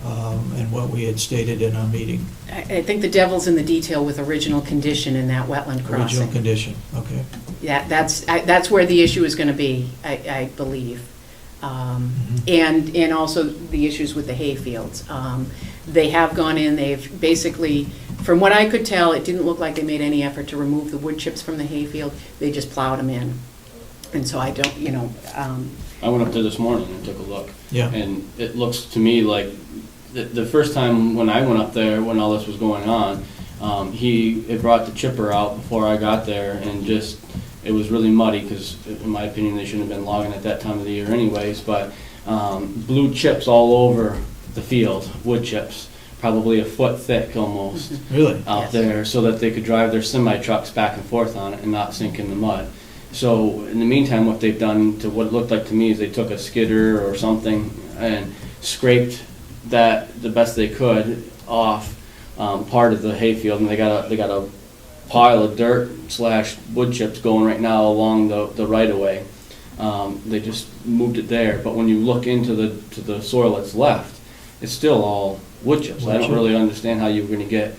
and what we had stated in our meeting. I think the devil's in the detail with original condition in that wetland crossing. Original condition, okay. Yeah, that's where the issue is going to be, I believe. And also the issues with the hay fields. They have gone in, they've basically, from what I could tell, it didn't look like they made any effort to remove the wood chips from the hay field. They just plowed them in. And so I don't, I went up there this morning and took a look. Yeah. And it looks to me like, the first time when I went up there, when all this was going on, he had brought the chipper out before I got there, and just, it was really muddy, because in my opinion, they shouldn't have been logging at that time of the year anyways, but blue chips all over the field, wood chips, probably a foot thick almost, Really? out there, so that they could drive their semi-trucks back and forth on it and not sink in the mud. So in the meantime, what they've done, to what it looked like to me, is they took a skidder or something and scraped that the best they could off part of the hayfield, and they got a pile of dirt / wood chips going right now along the right of way. They just moved it there, but when you look into the soil that's left, it's still all wood chips. I don't really understand how you're going to get,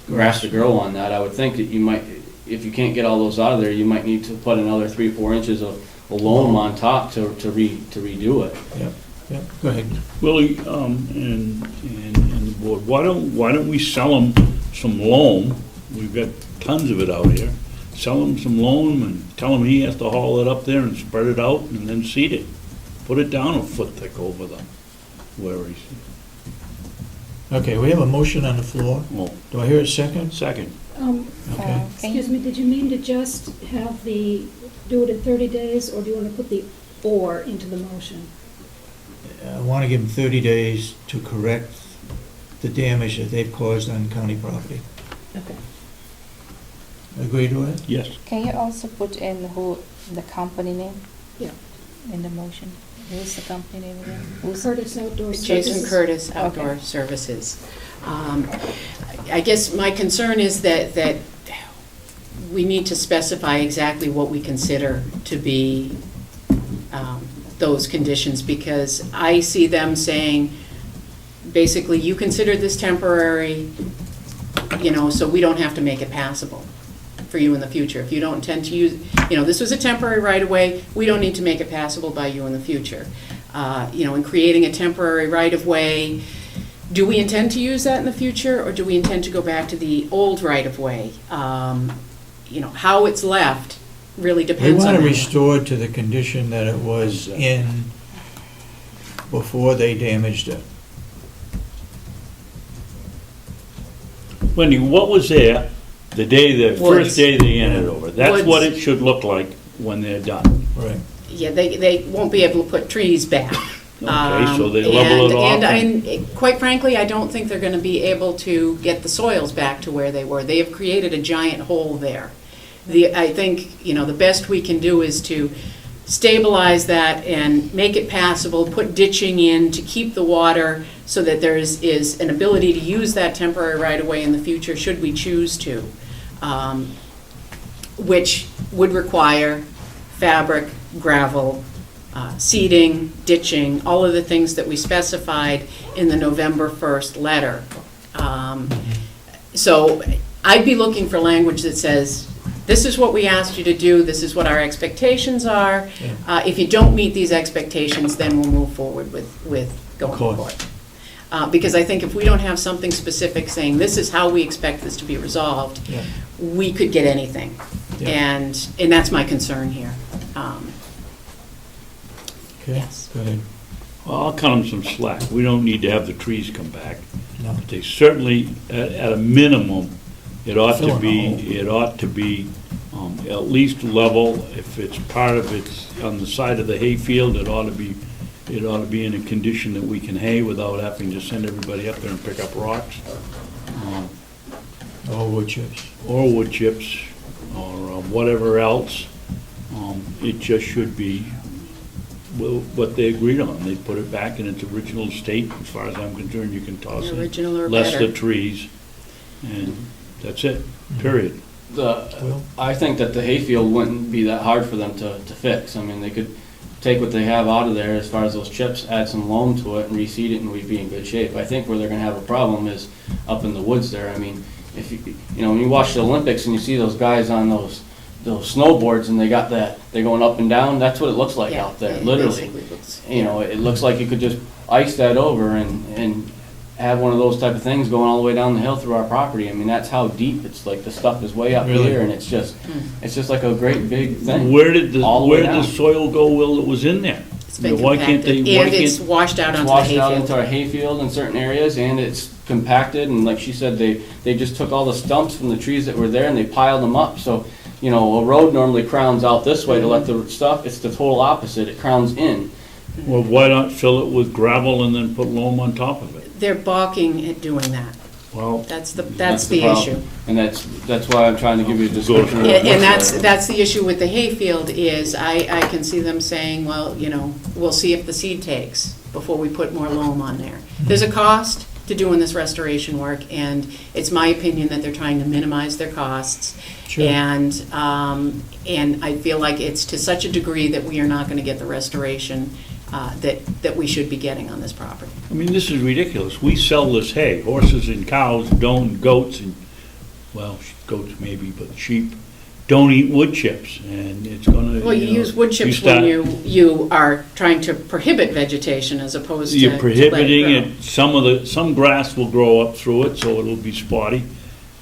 grass to grow on that. I would think that you might, if you can't get all those out of there, you might need to put another 3-4 inches of loam on top to redo it. Yeah, go ahead. Willie, and the board, why don't we sell them some loam? We've got tons of it out here. Sell him some loam and tell him he has to haul it up there and spread it out and then seed it. Put it down a foot thick over them, where he's, Okay, we have a motion on the floor. oh, Do I hear a second? second. Okay. Can Excuse me, did you mean to just have do it in 30 days, or do you want to put the "or" into the motion? I want to give them 30 days to correct the damage that they've caused on county property. Okay. Agree to it? Yes. Can you also put in the company name? Yeah. In the motion? Who's the company name again? Who's Curtis Outdoor Services. Jason Curtis Outdoor Services. I guess my concern is that we need to specify exactly what we consider to be those conditions, because I see them saying, basically, you consider this temporary, so we don't have to make it passable for you in the future. If you don't intend to use, this was a temporary right-of-way, we don't need to make it passable by you in the future. In creating a temporary right-of-way, do we intend to use that in the future, or do we intend to go back to the old right-of-way? How it's left really We depends on want to that. restore it to the condition that it was in before they damaged it. Wendy, what was there the Woods. first day they handed over? That's Woods. what it should look like when they're done. Right. Yeah, they won't be able to put trees back. Okay, so they level it off? And quite frankly, I don't think they're going to be able to get the soils back to where they were. They have created a giant hole there. I think, the best we can do is to stabilize that and make it passable, put ditching in to keep the water so that there is an ability to use that temporary right-of-way in the future, should we choose to, which would require fabric, gravel, seeding, ditching, all of the things that we specified in the November 1st letter. So I'd be looking for language that says, this is what we asked you to do, this is what our expectations are. If you don't meet these expectations, then we'll move forward with going to court. Because I think if we don't have something specific saying, this is how we expect this to be resolved, Yeah. we could get anything. Yeah. And that's my concern here. Okay, Yes. go ahead. Well, I'll cut them some slack. We don't need to have the trees come back. No. But they certainly, at a minimum, it ought Fill to in the be at least level. If it's part of it's on the side of the hayfield, it ought to be in a condition that we can hay without having to send everybody up there and pick up rocks. All wood chips. Or wood chips, or whatever else. It just should be what they agreed on. They put it back in its original state. As far as I'm concerned, you can toss it. Original or Less better. the trees, and that's it, period. I think that the hayfield wouldn't be that hard for them to fix. I mean, they could take what they have out of there as far as those chips, add some loam to it and reseed it, and we'd be in good shape. I think where they're gonna have a problem is up in the woods there. I mean, if when you watch the Olympics and you see those guys on those those snowboards and they got that, they're going up and down, that's what it looks like Yeah, out there, it literally. basically looks- You know, it looks like you could just ice that over and have one of those type of things going all the way down the hill through our property. I mean, that's how deep, it's like the stuff is way up Really? here and it's just like a great big thing. Where did the, All the way where did the down. soil go, Will, that was in there? It's been Why can't they, compacted, why and it's can't, washed out It's onto the washed out into hayfield. our hayfield in certain areas, and it's compacted, and like she said, they just took all the stumps from the trees that were there and they piled them up, so, you know, a road normally crowns out this way to let the stuff, it's the total opposite, it crowns in. well, why not fill it with gravel and then put loam on top of it? They're balking at doing that. Well, That's the problem. issue. And that's why I'm trying to give you a description. of what it And looks like. that's the issue with the hayfield is I can see them saying, well, you know, we'll see if the seed takes before we put more loam on there. There's a cost to doing this restoration work, and it's my opinion that they're trying to minimize their costs. Sure. And I feel like it's to such a degree that we are not going to get the restoration that we should be getting on this property. I mean, this is ridiculous. We sell this hay, horses and cows don't, goats and, well, goats maybe, but sheep don't eat wood chips, and it's gonna, Well, you know, use wood chips start- when you are trying to prohibit vegetation as opposed to You're to let prohibiting grow. it, some grass will grow up through it, so it'll be spotty.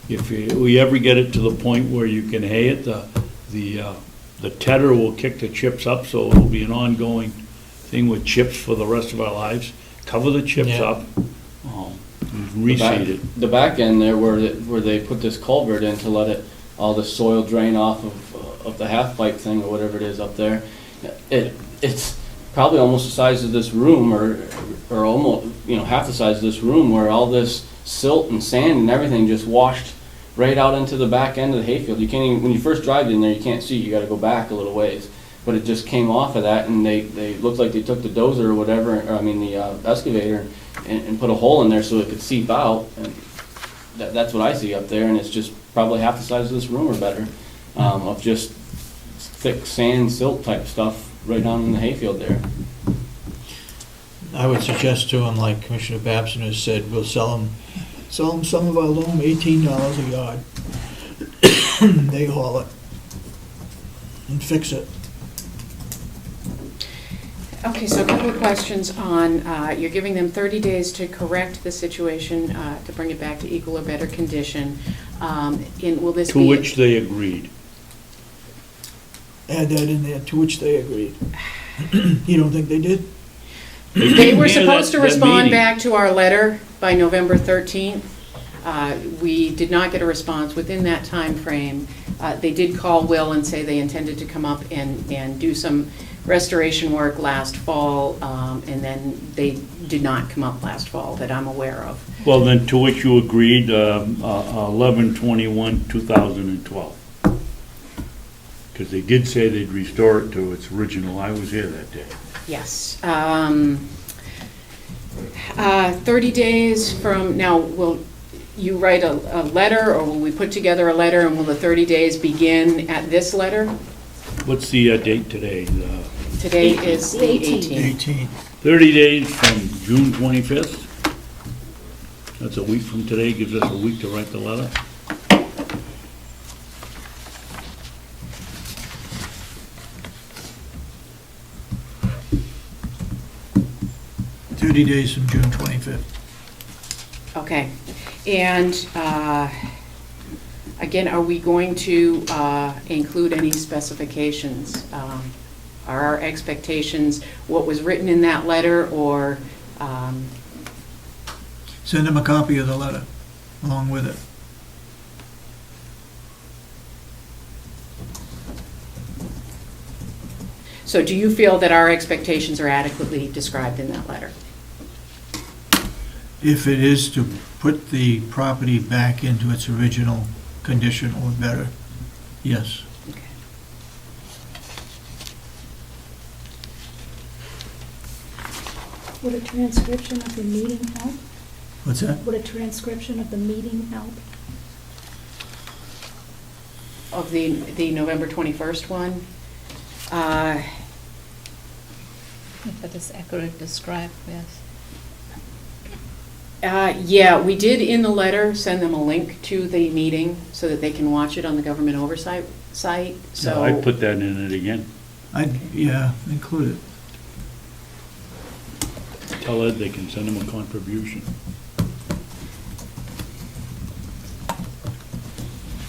If we ever get it to the point where you can hay it, the tedder will kick the chips up, so it'll be an ongoing thing with chips for the rest of our lives. Cover the chips Yeah. up, reseed it. The back end there where they put this culvert in to let all the soil drain off of the half pipe thing or whatever it is up there. It's probably almost the size of this room or almost, you know, half the size of this room where all this silt and sand and everything just washed right out into the back end of the hayfield. You can't even, when you first drive in there, you can't see, you gotta go back a little ways. But it just came off of that and they looked like they took the dozer or whatever, or I mean the excavator and put a hole in there so it could seep out. And that's what I see up there, and it's just probably half the size of this room or better, of just thick sand, silt type stuff right down in the hayfield there. I would suggest to them, like Commissioner Babson has said, we'll sell them some of our loam, $18 a yard. They haul it and fix it. Okay, so a couple of questions on, you're giving them 30 days to correct the situation, to bring it back to equal or better condition. And will this be? To which they agreed. Add that in there, to which they agreed. You don't think they did? They were Yeah, supposed to that respond meeting. back to our letter by November 13th. We did not get a response within that time frame. They did call Will and say they intended to come up and do some restoration work last fall, and then they did not come up last fall that I'm aware of. Well, then to which you agreed, 11/21/2012. Because they did say they'd restore it to its original, I was here that day. Yes. 30 days from now, will you write a letter, or will we put together a letter, and will the 30 days begin at this letter? What's the date today? Today is the 18th. 18th. 30 days from June 25th? That's a week from today, gives us a week to write the letter. Days from June 25th. Okay. And again, are we going to include any specifications? Are our expectations what was written in that letter, or? Send them a copy of the letter along with it. So do you feel that our expectations are adequately described in that letter? If it is to put the property back into its original condition or better, yes. Okay. Would a transcription of the meeting help? What's that? Would a transcription of the meeting help? Of the November 21st one? If it is accurate described, yes. Yeah, we did in the letter send them a link to the meeting so that they can watch it on the government oversight site, so. So I'd put that in it again. Yeah, include it. Tell Ed they can send him a contribution.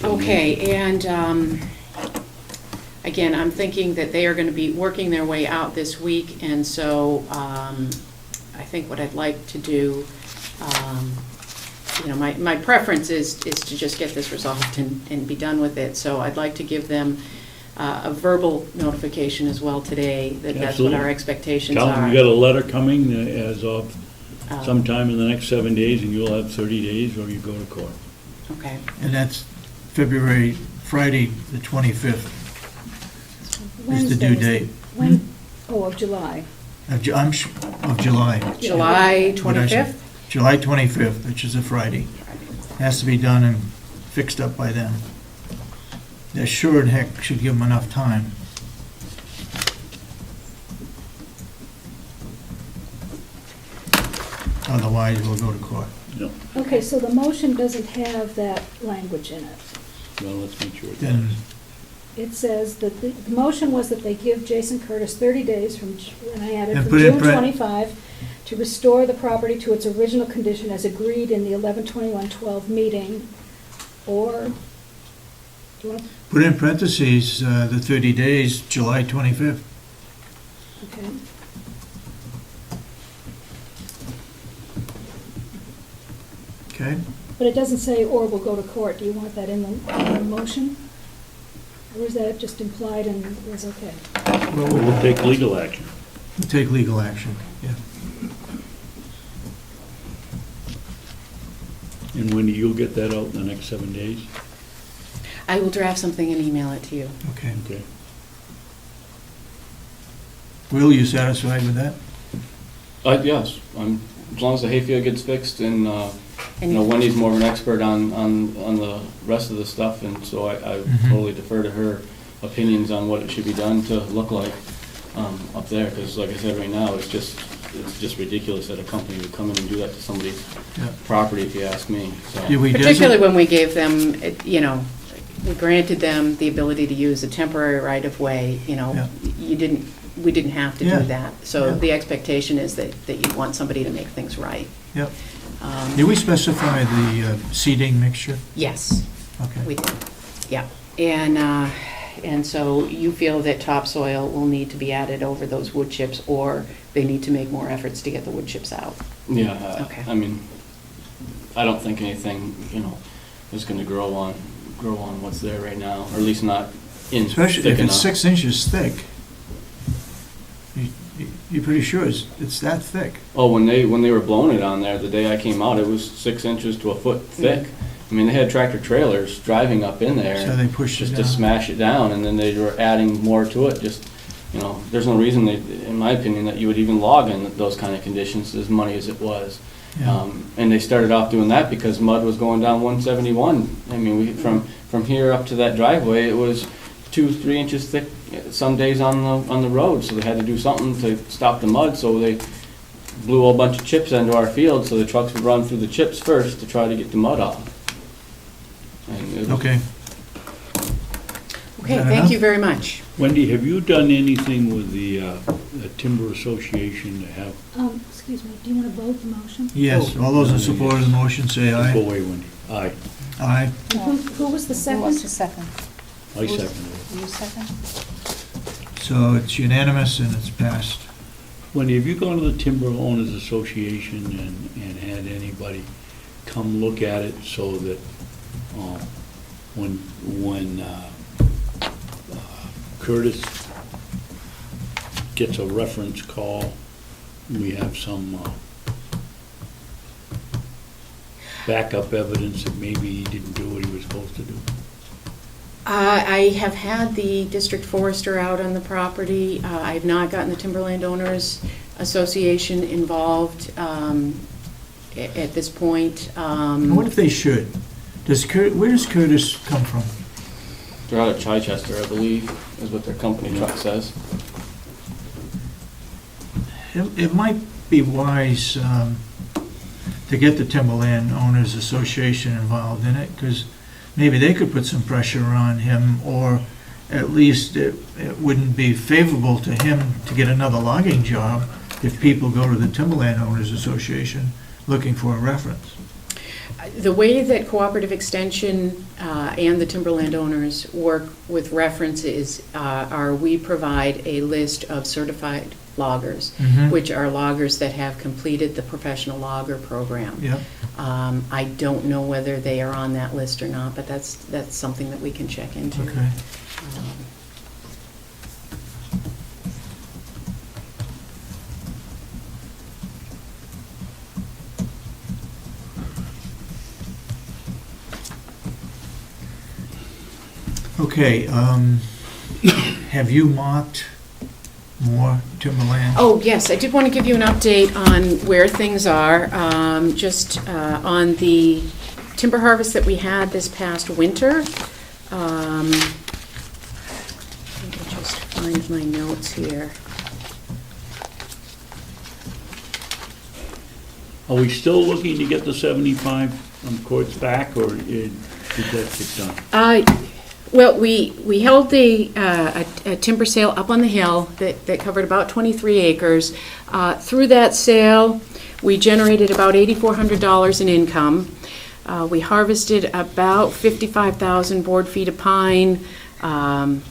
Okay, and again, I'm thinking that they are going to be working their way out this week, and so I think what I'd like to do, you know, my preference is to just get this resolved and be done with it. So I'd like to give them a verbal notification as well today, that that's what our Absolutely. expectations Tell are. them you got a letter coming as of sometime in the next 7 days, and you'll have 30 days, or you go to court. Okay. And that's Friday, the 25th is the due Wednesday. date. When, oh, of July. Of July. July What'd I say? 25th? July 25th, which is a Friday. Has to be done and fixed up by then. They sure in heck should give them enough time. Otherwise, we'll go to court. No. Okay, so the motion doesn't have that language in it. Well, let's make sure it Then, does. It says that the motion was that they give Jason Curtis 30 days from, and I added And from put in June print- 25, to restore the property to its original condition as agreed in the 11/21/12 meeting, or, do you want, put in parentheses, the 30 days, July 25th. okay. Okay? But it doesn't say or will go to court. Do you want that in the motion? Or is that just implied and is okay? We'll take legal action. We'll take legal action, yeah. And Wendy, you'll get that out in the next 7 days? I will draft something and email it to you. Okay. Okay. Will, you satisfied with that? Yes, as long as the hayfield gets fixed and, And you know, Wendy's more of an expert on the rest of the stuff, and so I Mhm. totally defer to her opinions on what it should be done to look like up there, because like I said, right now, it's just ridiculous that a company would come in and do that to somebody's Yeah. property, if you ask me, so. Did we particularly when we gave them, you know, we granted them the ability to use a temporary right-of-way, you know, we didn't have to Yeah. do that. So Yeah. the expectation is that you want somebody to make things right. Yep. Um, Did we specify the seeding mixture? Yes, Okay. we did, yeah. And so you feel that topsoil will need to be added over those wood chips, or they need to make more efforts to get the wood chips out? Yeah, Okay. I mean, I don't think anything, you know, is gonna grow on what's there right now, or at least not in Especially thick if it's enough. 6 inches thick. You're pretty sure it's that thick? Oh, when they were blowing it on there, the day I came out, it was 6 inches to a foot thick. I mean, they had tractor trailers driving up in there. So they pushed it just to down. smash it down, and then they were adding more to it, just, you know, there's no reason, in my opinion, that you would even log in those kind of conditions, as muddy as it was. Yeah. And they started off doing that because mud was going down 171. I mean, from here up to that driveway, it was 2-3 inches thick some days on the road, so they had to do something to stop the mud, so they blew a bunch of chips into our field, so the trucks would run through the chips first to try to get the mud off. And it was- Okay. Okay, Is that thank enough? you very much. Wendy, have you done anything with the Timber Association to have, Excuse me, do you want to vote the motion? Yes, all those in support of the motion say go aye. away, Wendy? Aye, Aye. And who was the Who was the second? second? I second it. You second? So it's unanimous and it's passed. Wendy, have you gone to the Timber Owners Association and had anybody come look at it so that when Curtis gets a reference call, we have some backup evidence that maybe he didn't do what he was supposed to do? I have had the district forester out on the property. I have not gotten the Timberland Owners Association involved at this point. I wonder if they should. Where does Curtis come from? They're out of Chichester, I believe, is what their company truck says. It might be wise to get the Timberland Owners Association involved in it, because maybe they could put some pressure on him, or at least it wouldn't be favorable to him to get another logging job if people go to the Timberland Owners Association looking for a reference. The way that Cooperative Extension and the timberland owners work with references are we provide a list of certified loggers, Mhm. which are loggers that have completed the professional logger program. Yep. I don't know whether they are on that list or not, but that's something that we can check into. Okay. Okay, have you marked more timberland? Oh, yes, I did want to give you an update on where things are. Just on the timber harvest that we had this past winter. Let me just find my notes here. Are we still looking to get the 75 cords back, or did that get done? Well, we held a timber sale up on the hill that covered about 23 acres. Through that sale, we generated about $8,400 in income. We harvested about 55,000 board feet of pine, some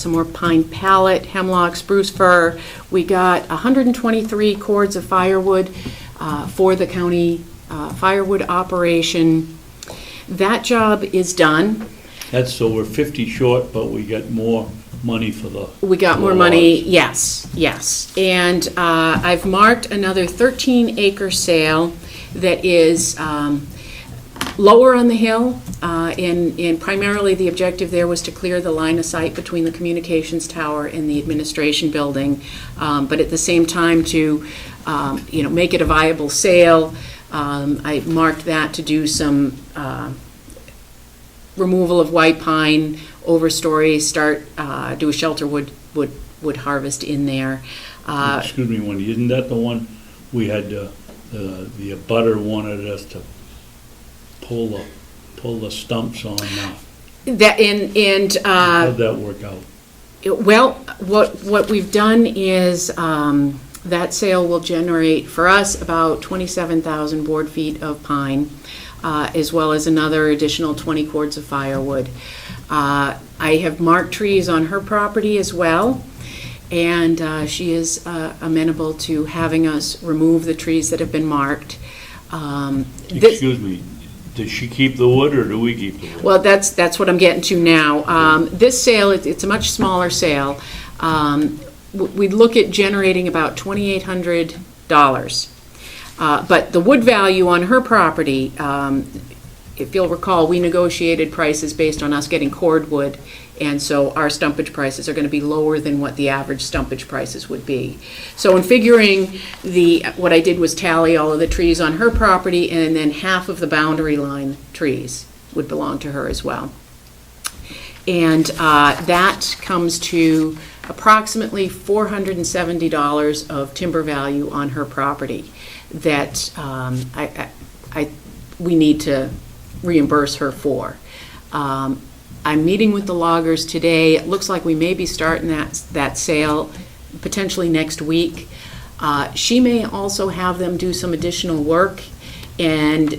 more pine pallet, hemlock, spruce fir. We got 123 cords of firewood for the county firewood operation. That job is done. That's, so we're 50 short, but we got more money for the... We got more money, yes. And I've marked another 13-acre sale that is lower on the hill, and primarily the objective there was to clear the line of sight between the communications tower and the administration building, but at the same time to make it a viable sale. I marked that to do some removal of white pine, overstory, do a shelter wood harvest in there. Excuse me, Wendy, isn't that the one we had, the abutter wanted us to pull the stumps on? How'd that work out? Well, what we've done is that sale will generate for us about 27,000 board feet of pine, as well as another additional 20 cords of firewood. I have marked trees on her property as well, and she is amenable to having us remove the trees that have been marked. Excuse me, does she keep the wood, or do we keep the wood? Well, that's what I'm getting to now. This sale, it's a much smaller sale. We look at generating about $2,800. But the wood value on her property, if you'll recall, we negotiated prices based on us getting cord wood, and so our stumpage prices are going to be lower than what the average stumpage prices would be. So in figuring what I did was tally all of the trees on her property, and then half of the boundary line trees would belong to her as well. And that comes to approximately $470 of timber value on her property that we need to reimburse her for. I'm meeting with the loggers today. It looks like we may be starting that sale potentially next week. She may also have them do some additional work, and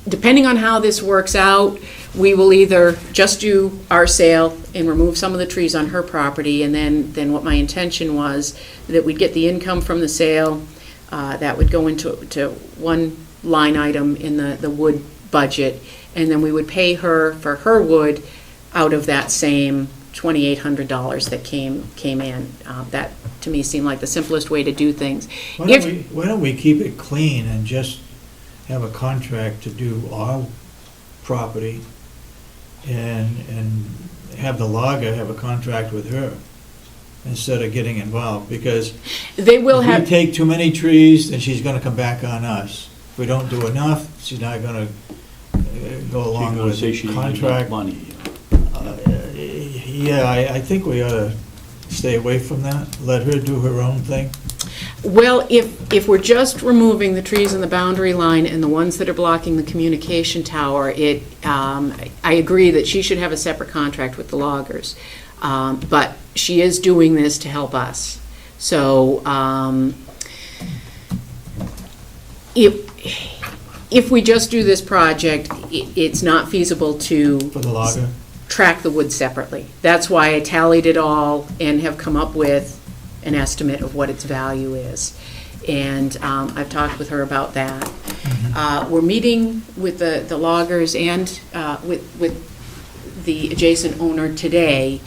depending on how this works out, we will either just do our sale and remove some of the trees on her property, and then what my intention was that we'd get the income from the sale that would go into one line item in the wood budget, and then we would pay her for her wood out of that same $2,800 that came in. That to me seemed like the simplest way to do things. Why don't we keep it clean and just have a contract to do our property, and have the logger have a contract with her instead of getting involved? Because they will if we take too many trees, then she's going to come back on us. If we don't do enough, she's not going to go along with the contract. Money. Yeah, I think we ought to stay away from that. Let her do her own thing. Well, if we're just removing the trees in the boundary line and the ones that are blocking the communication tower, I agree that she should have a separate contract with the loggers. But she is doing this to help us. So if we just do this project, it's not feasible to For the logger? track the wood separately. That's why I tallied it all and have come up with an estimate of what its value is. And I've talked with her about that. We're meeting with the loggers and with the adjacent owner today.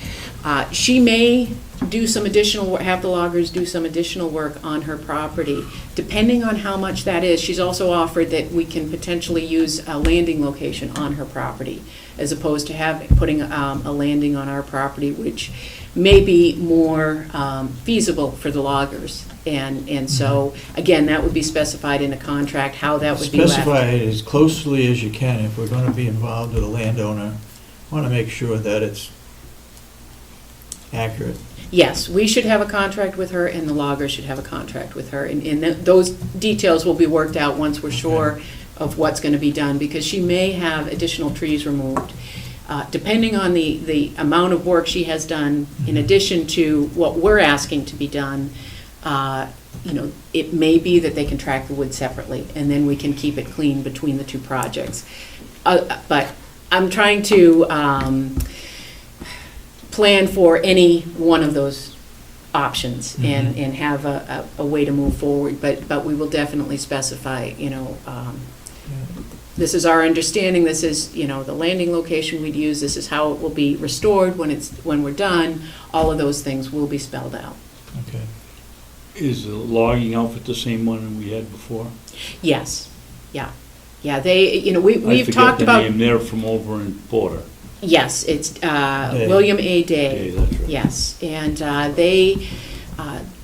She may do some additional, have the loggers do some additional work on her property. Depending on how much that is, she's also offered that we can potentially use a landing location on her property, as opposed to putting a landing on our property, which may be more feasible for the loggers. And so, again, that would be specified in a contract, how that would be left. Specify it as closely as you can. If we're going to be involved with a landowner, I want to make sure that it's accurate. Yes, we should have a contract with her, and the logger should have a contract with her. And those details will be worked out once we're sure of what's going to be done, because she may have additional trees removed. Depending on the amount of work she has done, in addition to what we're asking to be done, it may be that they can track the wood separately, and then we can keep it clean between the two projects. But I'm trying to plan for any one of those options and have a way to move forward. But we will definitely specify, this is our understanding, this is, the landing location we'd use, this is how it will be restored when we're done. All of those things will be spelled out. Okay. Is the logging outfit the same one we had before? Yes, yeah. They, we've talked I about. forget the name, they're from over in Porter. Yes, it's William A. Day. Day, that's right. Yes, and they,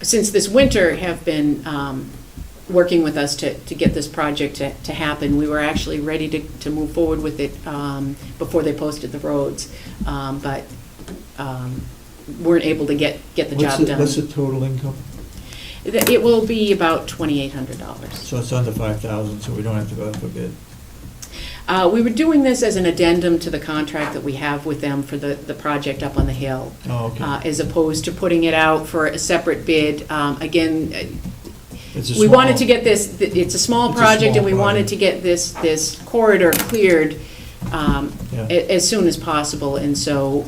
since this winter, have been working with us to get this project to happen. We were actually ready to move forward with it before they posted the roads, but weren't able to get the job done. What's the total income? It will be about $2,800. So it's under 5,000, so we don't have to go out for bid. We were doing this as an addendum to the contract that we have with them for the project up on the hill. Oh, okay. As opposed to putting it out for a separate bid. Again, It's a we wanted small- to get this, it's a small It's a project, and small we wanted project. to get this corridor cleared as soon as possible. And so,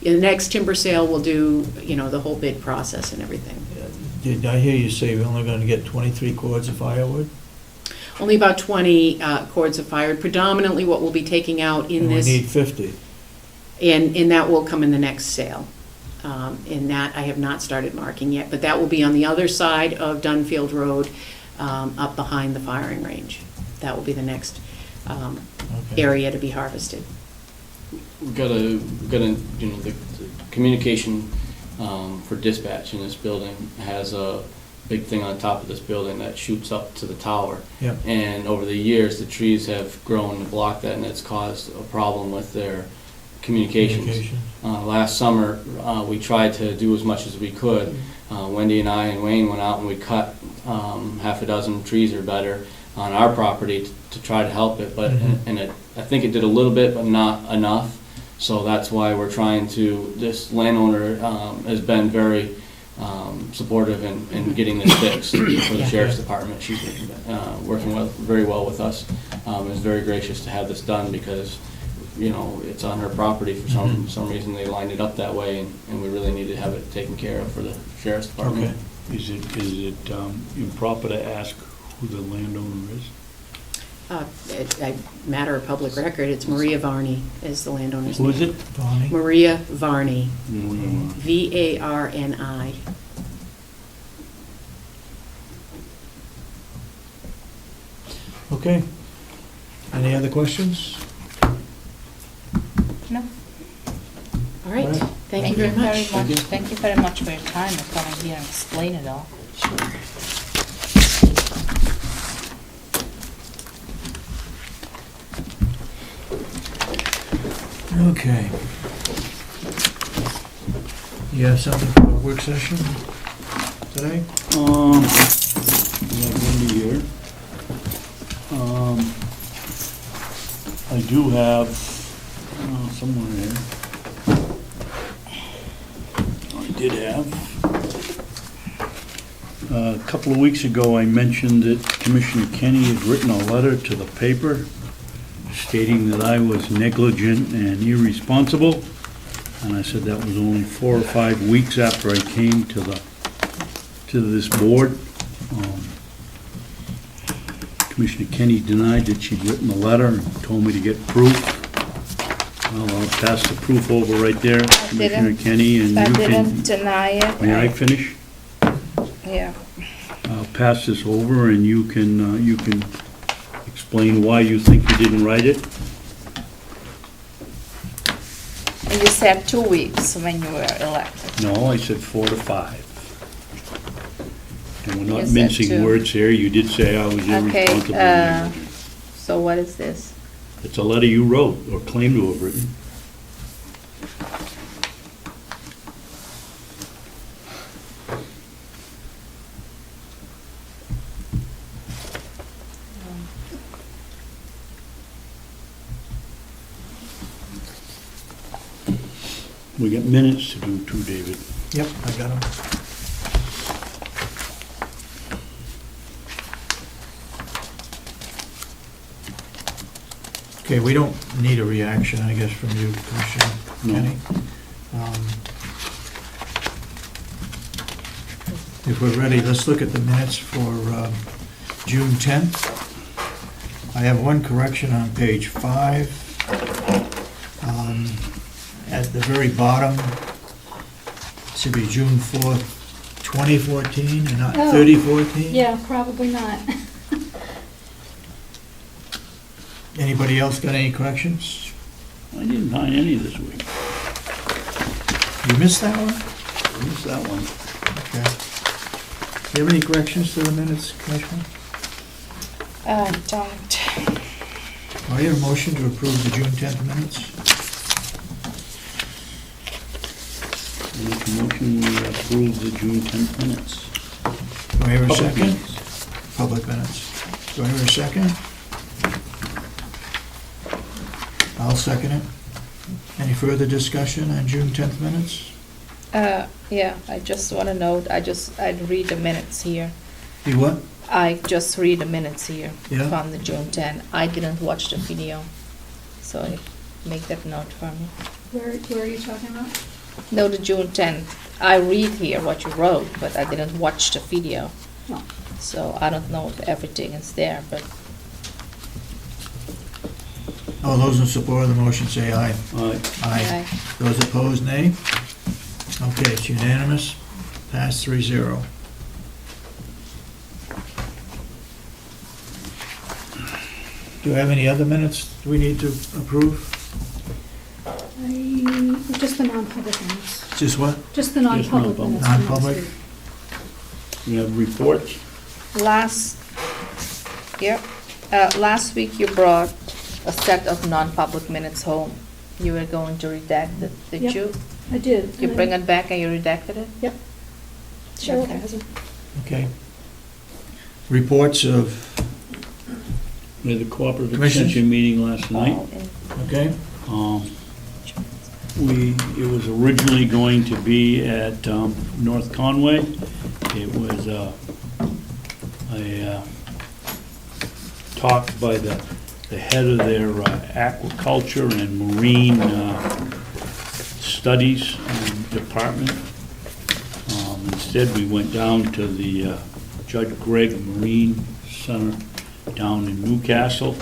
in the next timber sale, we'll do, the whole bid process and everything. Did I hear you say we're only going to get 23 cords of firewood? Only about 20 cords of firewood, predominantly what we'll be taking out in And this. we need 50. And that will come in the next sale. And that I have not started marking yet, but that will be on the other side of Dunfield Road, up behind the firing range. That will be the next Okay. area to be harvested. We've got the communication for dispatch in this building has a big thing on top of this building that shoots up to the tower. Yep. And over the years, the trees have grown to block that, and it's caused a problem with their communications. Last summer, we tried to do as much as we could. Wendy and I and Wayne went out and we cut half a dozen trees or better on our property to try to help it, but I think it did a little bit, but not enough. So that's why we're trying to. This landowner has been very supportive in getting this fixed for the sheriff's department. She's working very well with us. Is very gracious to have this done because it's on her property for some reason. They lined it up that way, and we really need to have it taken care of for the sheriff's department. Okay. Is it improper to ask who the landowner is? A matter of public record, it's Maria Varney is the landowner's name. Who is it? Bonnie? Maria Varney, Mm-hmm. V-A-R-N-I. Okay. Any other questions? No. All right, All right. thank you very much. Thank you very much for your time and coming here and explain it all. Okay. You have something for a work session? today? We have Wendy here. I do have, somewhere here. I did have. A couple of weeks ago, I mentioned that Commissioner Kenney had written a letter to the paper stating that I was negligent and irresponsible. And I said that was only 4 or 5 weeks after I came to this board. Commissioner Kenney denied that she'd written the letter and told me to get proof. Well, I'll pass the proof over right there, Commissioner Kenny, and I you didn't can... deny it. May I finish? Yeah. I'll pass this over and you can explain why you think you didn't write it. And you said 2 weeks when you were elected. No, I said 4 to 5. And we're You not said mincing 2. words here. You did say I was Okay, irresponsible. and negligent. so what is this? It's a letter you wrote or claim to have written. We got minutes to do too, David. Yep, I got them. Okay, we don't need a reaction, I guess, from you, Commissioner No. Kenny. If we're ready, let's look at the minutes for June 10th. I have one correction on page 5. At the very bottom, it should be June 4th, 2014, and not Oh. 3014. Yeah, probably not. Anybody else got any corrections? I didn't find any this week. You missed that one? I missed that one. Okay. Do you have any corrections to the minutes, Commissioner? Don't. Do I hear a motion to approve the June 10th minutes? I make a motion we approve the June 10th minutes. Do I hear a Public second? minutes. Public minutes. Do I hear a second? I'll second it. Any further discussion on June 10th minutes? Yeah, I just want to note, I'd read the minutes here. You what? I just read the minutes here Yeah. from the June 10. I didn't watch the video, so make that note for me. Where are you talking about? No, the June 10th. I read here what you wrote, but I didn't watch the video. Oh. So I don't know if everything is there, but All those in support of the motion say aye. Aye. Aye. Those opposed, nay. Okay, it's unanimous. Pass 3-0. Do you have any other minutes we need to approve? Just the non-public ones. Just what? Just the non-public non-public. minutes. from last Non-public? week. We have reports. last week you brought a set of non-public minutes home. You were going to redact it, did Yep. you? I did. You bring it back and you redacted it? Yep. Cheryl Okay. has it. Okay. Reports of, We had the cooperative Commissioners? extension meeting last night. All in- okay? It was originally going to be at North Conway. It was a talk by the head of their aquaculture and marine studies department. Instead, we went down to the Judge Gregg Marine Center down in Newcastle.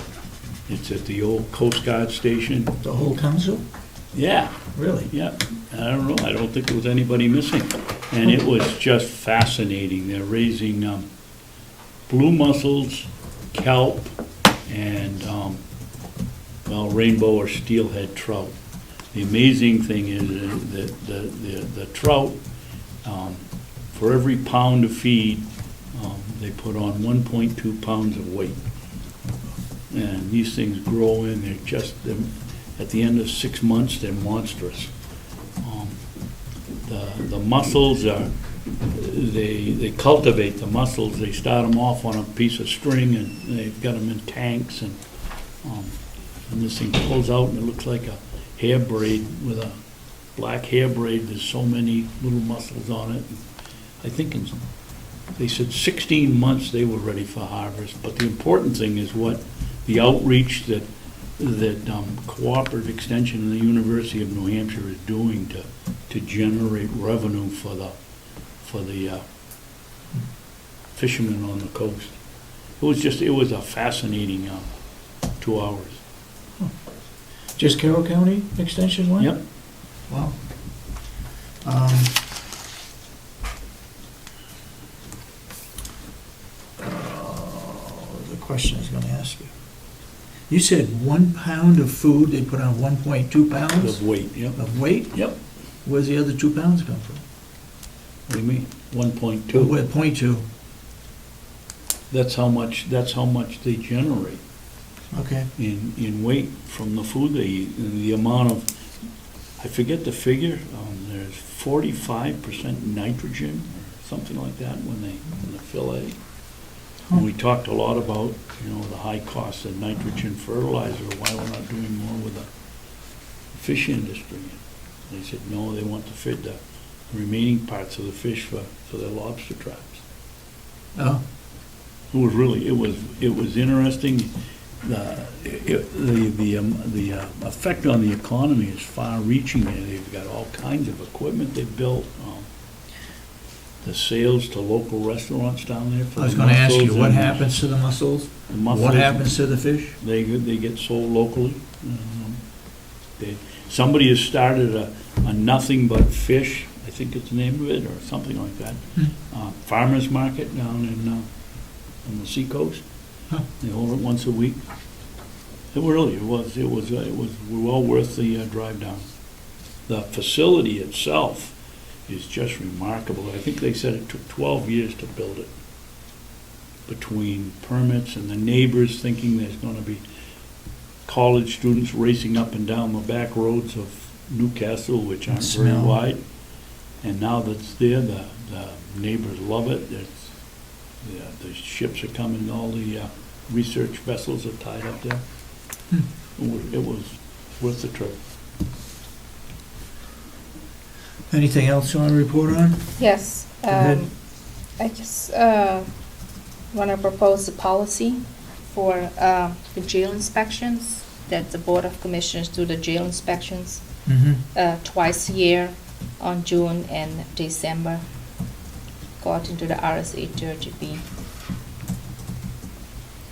It's at the old Coast Guard station. The whole council? Yeah, Really? yeah, I don't know, I don't think there was anybody missing. And it was just fascinating. They're raising blue mussels, kelp, and, rainbow or steelhead trout. The amazing thing is that the trout, for every pound of feed, they put on 1.2 pounds of weight. And these things grow in, at the end of 6 months, they're monstrous. The mussels are they cultivate the mussels. They start them off on a piece of string, and they've got them in tanks, and this thing pulls out, and it looks like a hair braid with a black hair braid. There's so many little mussels on it. I think they said 16 months they were ready for harvest. But the important thing is what the outreach that Cooperative Extension and the University of New Hampshire is doing to generate revenue for the fishermen on the coast. It was a fascinating 2 hours. Just Carroll County Extension one? Yep. Wow. The question I was gonna ask you. You said 1 pound of food, they put on 1.2 pounds Of weight, yep. of weight? Yep. Where's the other 2 pounds come from? What do you mean? 1.2. Where, 0.2, That's how much they generate okay. in weight from the food they eat. And the amount of, I forget the figure, there's 45% nitrogen or something like that when they fillet. And we talked a lot about, the high cost of nitrogen fertilizer, why we're not doing more with the fish industry. They said, no, they want to feed the remaining parts of the fish for their lobster traps. Oh, It was interesting. The effect on the economy is far-reaching. They've got all kinds of equipment they've built. The sales to local restaurants down there. For I was the gonna ask you, mussels what and happens to the mussels? the mussels. What happens to the fish? They get sold locally. Somebody has started a nothing but fish, I think it's the name of it, or something like that. Farmers market down on the seacoast. Huh. They hold it once a week. It was well worth the drive down. The facility itself is just remarkable. I think they said it took 12 years to build it, between permits and the neighbors thinking there's going to be college students racing up and down the back roads of Newcastle, which aren't very Smell. wide. And now that it's there, the neighbors love it. The ships are coming, all the research vessels are tied up there. It was worth the trip. Anything else you want to report on? Yes, ahead. I just want to propose a policy for the jail inspections, that the Board of Commissioners do the jail inspections Mm-hmm. twice a year on June and December, according to the RSA 30B.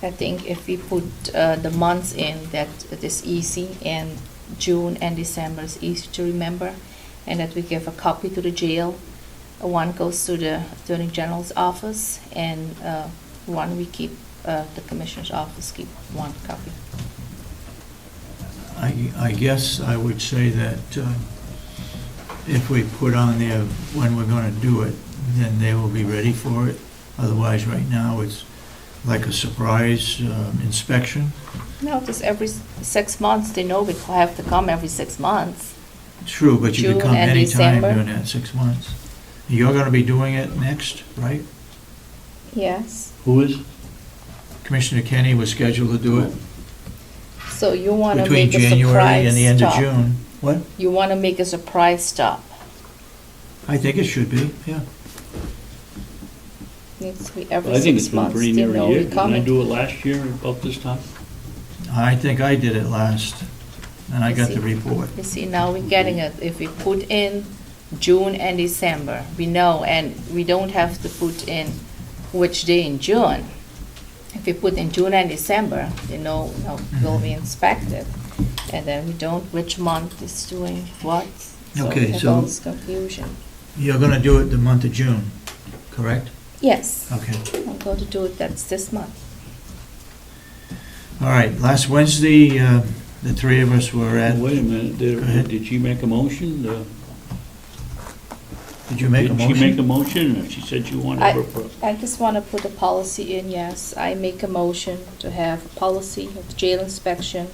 I think if we put the months in, that it is easy, and June and December is easy to remember, and that we give a copy to the jail. One goes to the Attorney General's office, and one we keep, the Commissioner's office keep one copy. I guess I would say that if we put on there when we're going to do it, then they will be ready for it. Otherwise, right now, it's like a surprise inspection. No, just every 6 months, they know we have to come every 6 months. True, but you June could come and anytime December. during that 6 months. You're going to be doing it next, right? Yes. Who is? Commissioner Kenney was scheduled to do it So you want to between make a January surprise and the end of stop. June. What? You want to make a surprise stop. I think it should be, yeah. Needs to be every I think it's 6 been months. pretty They near know a year. we're Didn't I coming. do it last year about this time? I think I did it last, and I You got see. the report. You see, now we're getting it. If we put in June and December, we know, and we don't have to put in which day in June. If we put in June and December, they know, will be inspected. And then we don't, which month is doing what. Okay, it so- causes confusion. You're going to do it the month of June, correct? Yes, Okay. I'm going to do it, that's this month. All right, last Wednesday, the three of us were at, Wait a minute, Go ahead. did she make a motion? did you make a Did she make a motion? motion, or she said she wanted I- her... I just want to put a policy in, yes. I make a motion to have a policy of jail inspection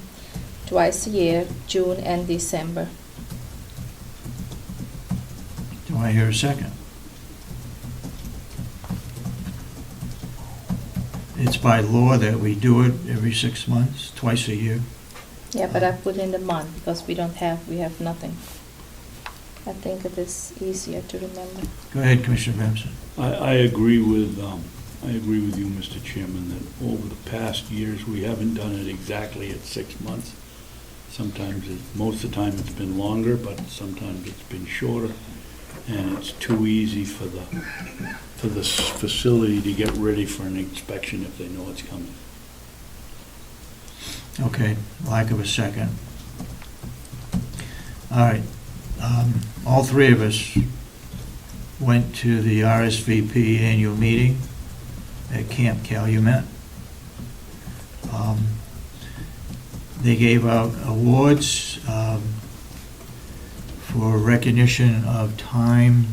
twice a year, June and December. Do I hear a second? it's by law that we do it every 6 months, twice a year. Yeah, but I put in the month because we have nothing. I think it is easier to remember. Go ahead, Commissioner Babson. I agree with you, Mr. Chairman, that over the past years, we haven't done it exactly at 6 months. Sometimes, most of the time it's been longer, but sometimes it's been shorter. And it's too easy for the facility to get ready for an inspection if they know it's coming. Okay, lack of a second. All right, all three of us went to the RSVP annual meeting at Camp Calumet. They gave out awards for recognition of time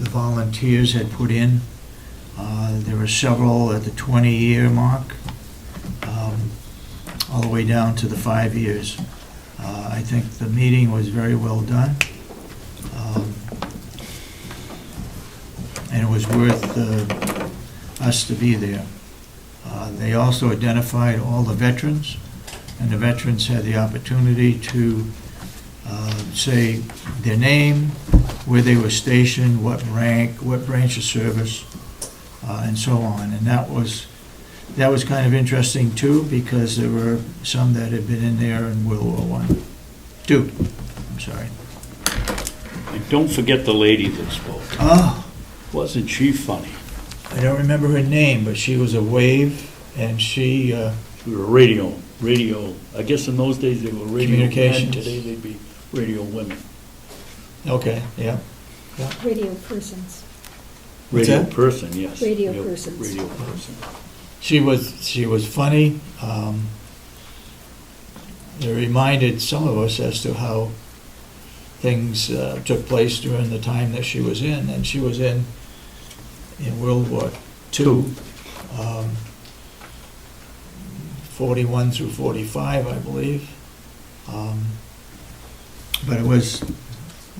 the volunteers had put in. There were several at the 20-year mark, all the way down to the 5 years. I think the meeting was very well done. And it was worth us to be there. They also identified all the veterans, and the veterans had the opportunity to say their name, where they were stationed, what rank, what branch of service, and so on. And that was kind of interesting too, because there were some that had been in there in World War I. Two, I'm sorry. And don't forget the lady that spoke. Oh, Wasn't she funny? I don't remember her name, but she was a wave, and she, She was a radio. I guess in those days they were radio men. Communications. Today they'd be radio women. okay, yeah. Radio persons. What's Radio that? person, yes. Radio persons. Radio person. She was funny. It reminded some of us as to how things took place during the time that she was in, and she was in World War II, 41 through 45, I believe. But it was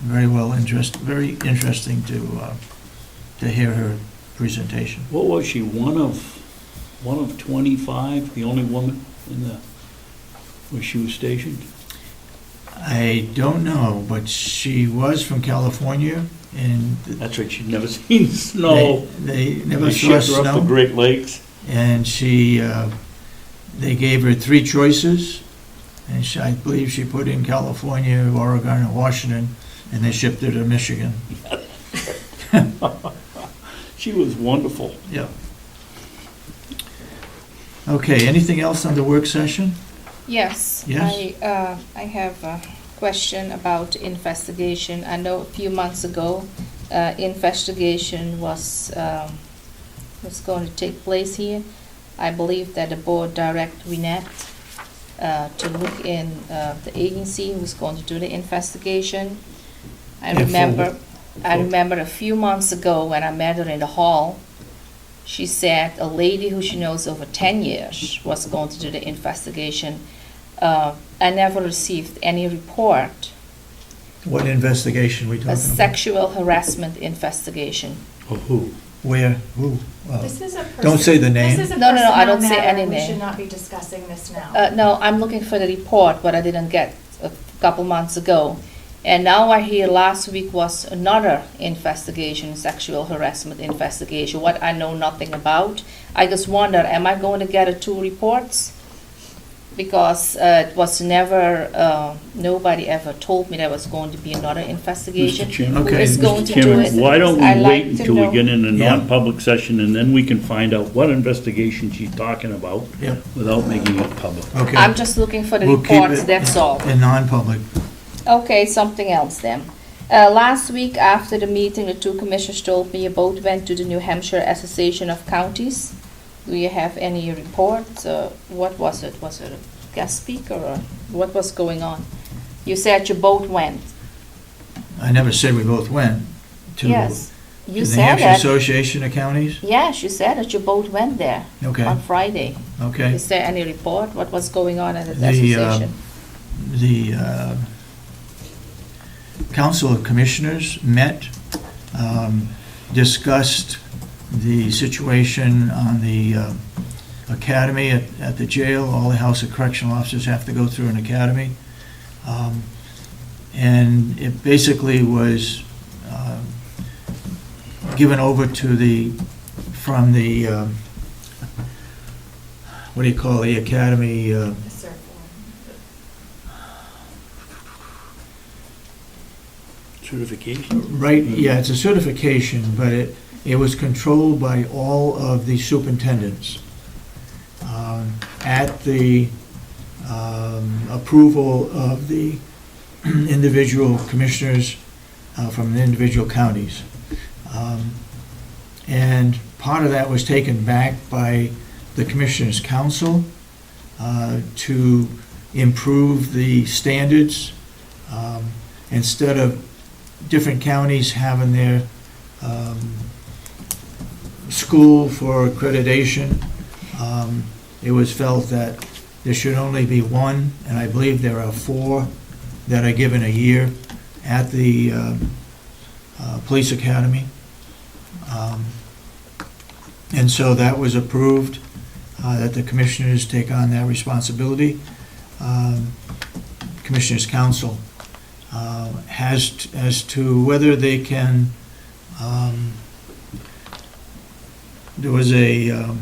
very interesting to hear her presentation. What was she, one of 25, the only woman where she was stationed? I don't know, but she was from California, and That's right, she'd never seen snow. they never They saw shipped her up snow. the Great Lakes. And they gave her three choices, and I believe she put in California, Oregon, and Washington, and they shipped her to Michigan. She was wonderful. Yeah. Okay, anything else on the work session? Yes. Yes? I have a question about investigation. I know a few months ago, investigation was going to take place here. I believe that the board directed Winnet to look in the agency who's going to do the investigation. I remember a few months ago when I met her in the hall, she said a lady who she knows over 10 years was going to do the investigation. I never received any report. What investigation we talking A about? sexual harassment investigation. Of who? Where? Who? This is a person. Don't say the name. This is a No, I don't personnel say matter. any We name. should not be discussing this now. No, I'm looking for the report, what I didn't get a couple months ago. And now I hear last week was another investigation, sexual harassment investigation, what I know nothing about. I just wonder, am I going to get two reports? Because it was never, nobody ever told me there was going to be another investigation. Mr. Chairman. Okay, Who is Mr. going to do Chairman, it? why don't I we like wait to until we know. get in a Yeah. non-public session, and then we can find out what investigation she's talking about Yeah. without making it public. Okay. I'm just looking for the We'll keep reports, it that's all. In non-public. Okay, something else then. Last week after the meeting, the two commissioners told me you both went to the New Hampshire Association of Counties. Do you have any reports? What was it? Was it a guest speaker or what was going on? You said you both went. I never said we both went to Yes, to you the said Hampshire that. Association of Counties. Yes, you said that you both went there Okay, on Friday. okay. Is there any report? What was going on at the The, association? The Council of Commissioners met, discussed the situation on the academy at the jail. All the House of Correctional Officers have to go through an academy. And it basically was given over to from the, what do you call the academy? The cert form. Certification? Right, yeah, it's a certification, but it was controlled by all of the superintendents at the approval of the individual commissioners from the individual counties. And part of that was taken back by the Commissioners' Council to improve the standards. Instead of different counties having their school for accreditation, it was felt that there should only be one, and I believe there are 4 that are given a year at the police academy. And so that was approved, that the commissioners take on that responsibility. Commissioners' Council as to whether they can, there was a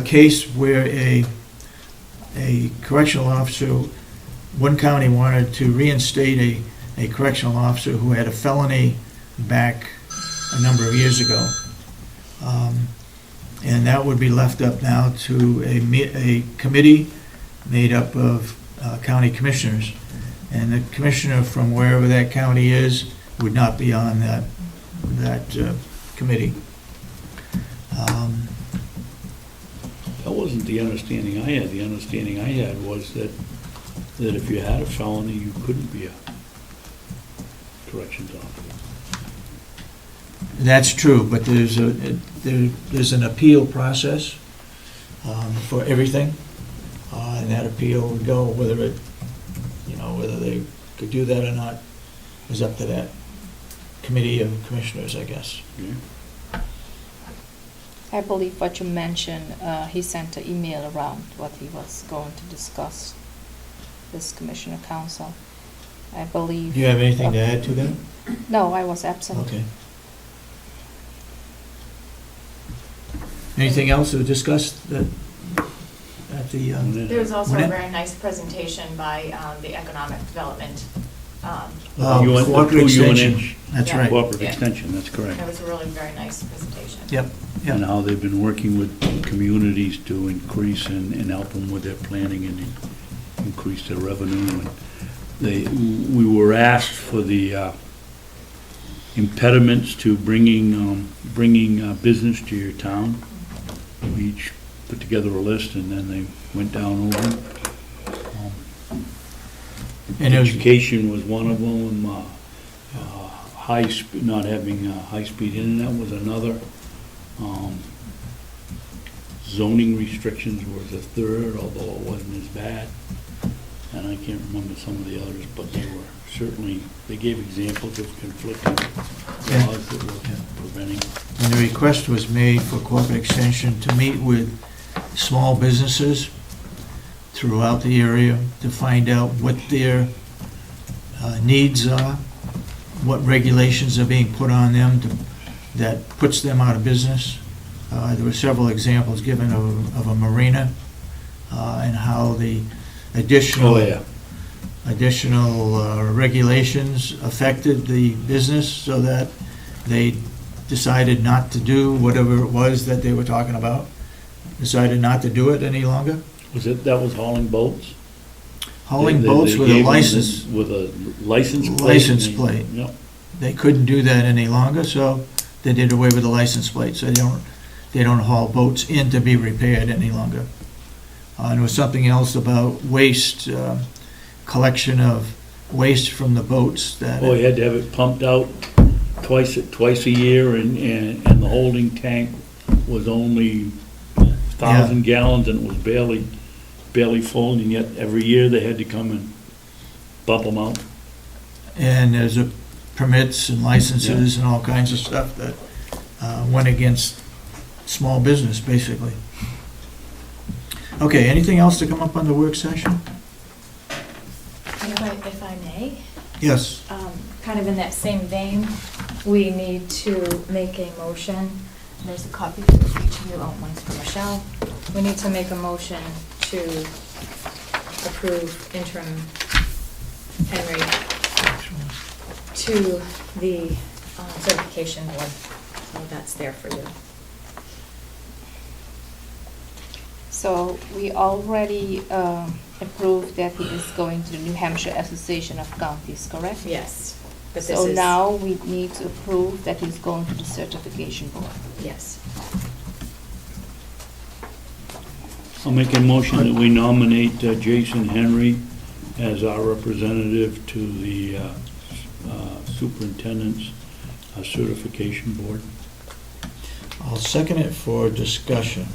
case where a correctional officer, one county wanted to reinstate a correctional officer who had a felony back a number of years ago. And that would be left up now to a committee made up of county commissioners. And the commissioner from wherever that county is would not be on that committee. That wasn't the understanding I had. The understanding I had was that if you had a felony, you couldn't be a corrections officer. That's true, but there's an appeal process for everything, and that appeal would go whether they could do that or not is up to that committee of commissioners, I guess. Yeah. I believe what you mentioned, he sent an email around what he was going to discuss this Commissioner Council. I believe. Do you have anything to add to that? No, I was absent. Okay. Anything else to discuss at the? There was also When a it- very nice presentation by the Economic Development. Cooperative extension. That's Yeah. right. Cooperative Yeah. extension, that's correct. It was a really very nice presentation. Yep. And how they've been working with communities to increase and help them with their planning and increase their revenue. And we were asked for the impediments to bringing business to your town. We each put together a list, and then they went down over them. And it was- Education was one of them. Not having high-speed internet was another. Zoning restrictions was a third, although it wasn't as bad. And I can't remember some of the others, but they gave examples of conflicting laws that were preventing. And the request was made for cooperative extension to meet with small businesses throughout the area to find out what their needs are, what regulations are being put on them that puts them out of business. There were several examples given of a marina and how the additional regulations affected the business so that they decided not to do whatever it was that they were talking about, decided not to do it any longer. That was hauling boats? Hauling They boats with a gave them license. With a license plate? License plate. Yep. They couldn't do that any longer, so they did away with the license plate, so they don't haul boats in to be repaired any longer. And there was something else about waste, collection of waste from the boats that. Oh, you had to have it pumped out twice a year, and the holding tank was only 1,000 gallons, and it was barely full, and yet every year they had to come and bump them out. And there's a permits and licenses and all kinds of stuff that went against small business, basically. Okay, anything else to come up on the work session? If I may, Yes. kind of in that same vein, we need to make a motion. There's a copy for each of you. Oh, one's for Michelle. We need to make a motion to approve interim Henry to the certification board. So that's there for you. So we already approved that he is going to the New Hampshire Association of Counties, correct? Yes. But this So is, now we need to approve that he's going to the certification board. yes. I'll make a motion that we nominate Jason Henry as our representative to the superintendent's certification board. I'll second it for discussion.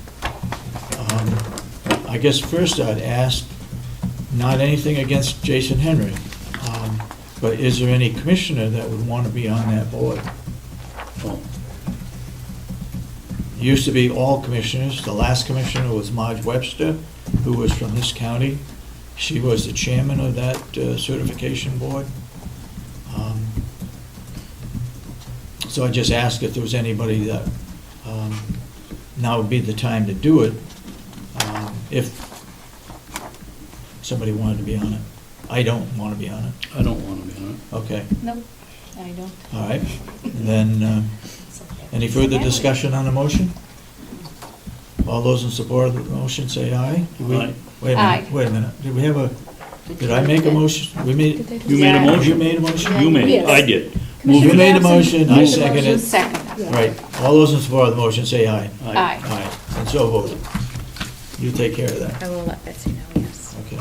I guess first I'd ask, not anything against Jason Henry, but is there any commissioner that would want to be on that board? Oh, Used to be all commissioners. The last commissioner was Marge Webster, who was from this county. She was the chairman of that certification board. So I just asked if there was anybody that, now would be the time to do it, if somebody wanted to be on it. I don't want to be on it. I don't want to be on it. Okay, No, I don't. all right. Then, any further discussion on the motion? All those in support of the motion say aye. Do we- Aye. Wait a Aye. minute, wait a minute. Did we have a, did I make a motion? We made, You made a Yeah. motion? you made a motion? You made it, Yes. I did. You made a motion, I Made the second motion. it. Second. Right, all those in support of the motion say aye. Aye. Aye, and so voted. You take care of that, I will let Betsy know, yes. okay.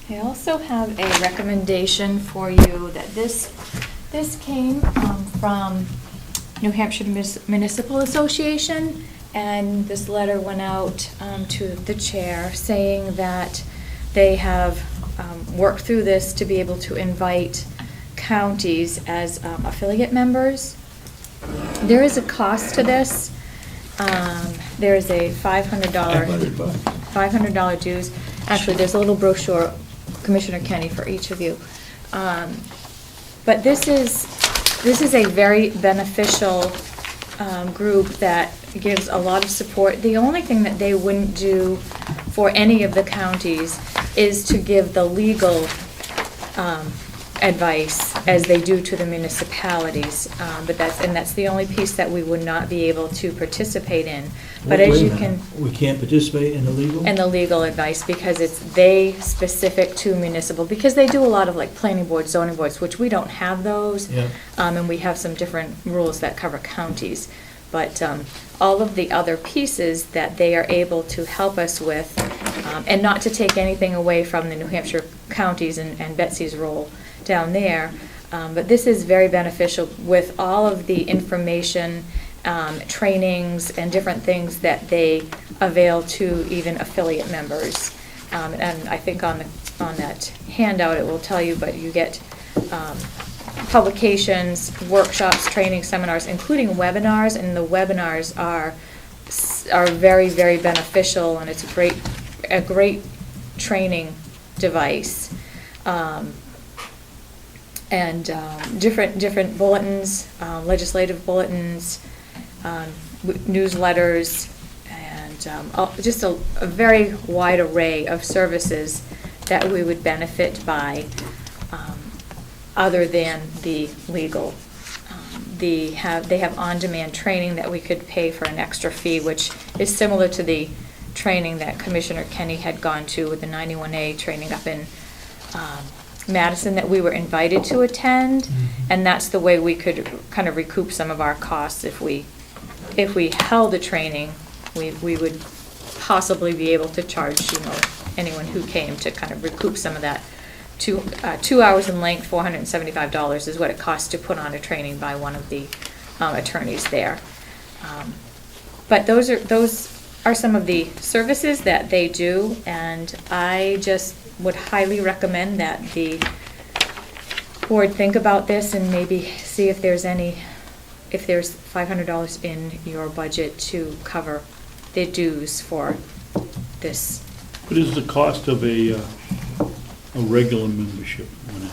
I also have a recommendation for you that this came from New Hampshire Municipal Association, and this letter went out to the chair saying that they have worked through this to be able to invite counties as affiliate members. There is a cost to this. There is a $500 dues. Actually, there's a little brochure, Commissioner Kenney, for each of you. But this is a very beneficial group that gives a lot of support. The only thing that they wouldn't do for any of the counties is to give the legal advice as they do to the municipalities. But that's the only piece that we would not be able to participate in. But Wait as a you minute. can. We can't participate in the legal? And the legal advice, because it's they specific to municipal, because they do a lot of like planning boards, zoning boards, which we don't have those. Yeah. And we have some different rules that cover counties. But all of the other pieces that they are able to help us with, and not to take anything away from the New Hampshire counties and Betsy's role down there, but this is very beneficial with all of the information, trainings, and different things that they avail to even affiliate members. And I think on that handout it will tell you, but you get publications, workshops, training, seminars, including webinars, and the webinars are very, very beneficial, and it's a great training device. And different bulletins, legislative bulletins, newsletters, and just a very wide array of services that we would benefit by, other than the legal. They have on-demand training that we could pay for an extra fee, which is similar to the training that Commissioner Kenney had gone to with the 91A training up in Madison that we were invited to attend, and that's the way we could kind of recoup some of our costs. If we held a training, we would possibly be able to charge, anyone who came to kind of recoup some of that. 2 hours in length, $475 is what it costs to put on a training by one of the attorneys there. But those are some of the services that they do, and I just would highly recommend that the board think about this and maybe see if there's $500 in your budget to cover the dues for this. What is the cost of a regular membership on a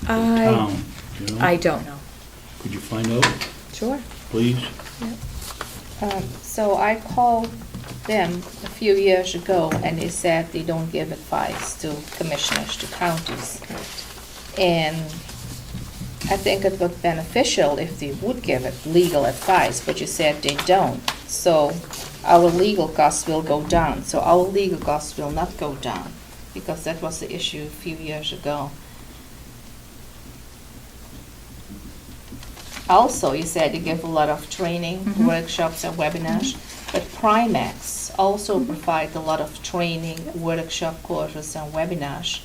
town? Do you know? I don't know. Could you find out, Sure. please? So I called them a few years ago, and they said they don't give advice to commissioners, to counties. And I think it would be beneficial if they would give it legal advice, but you said they don't. So our legal costs will go down. So our legal costs will not go down, because that was the issue a few years ago. Also, you said you give a lot of training, workshops and webinars, but Primex also provide a lot of training, workshop courses and webinars.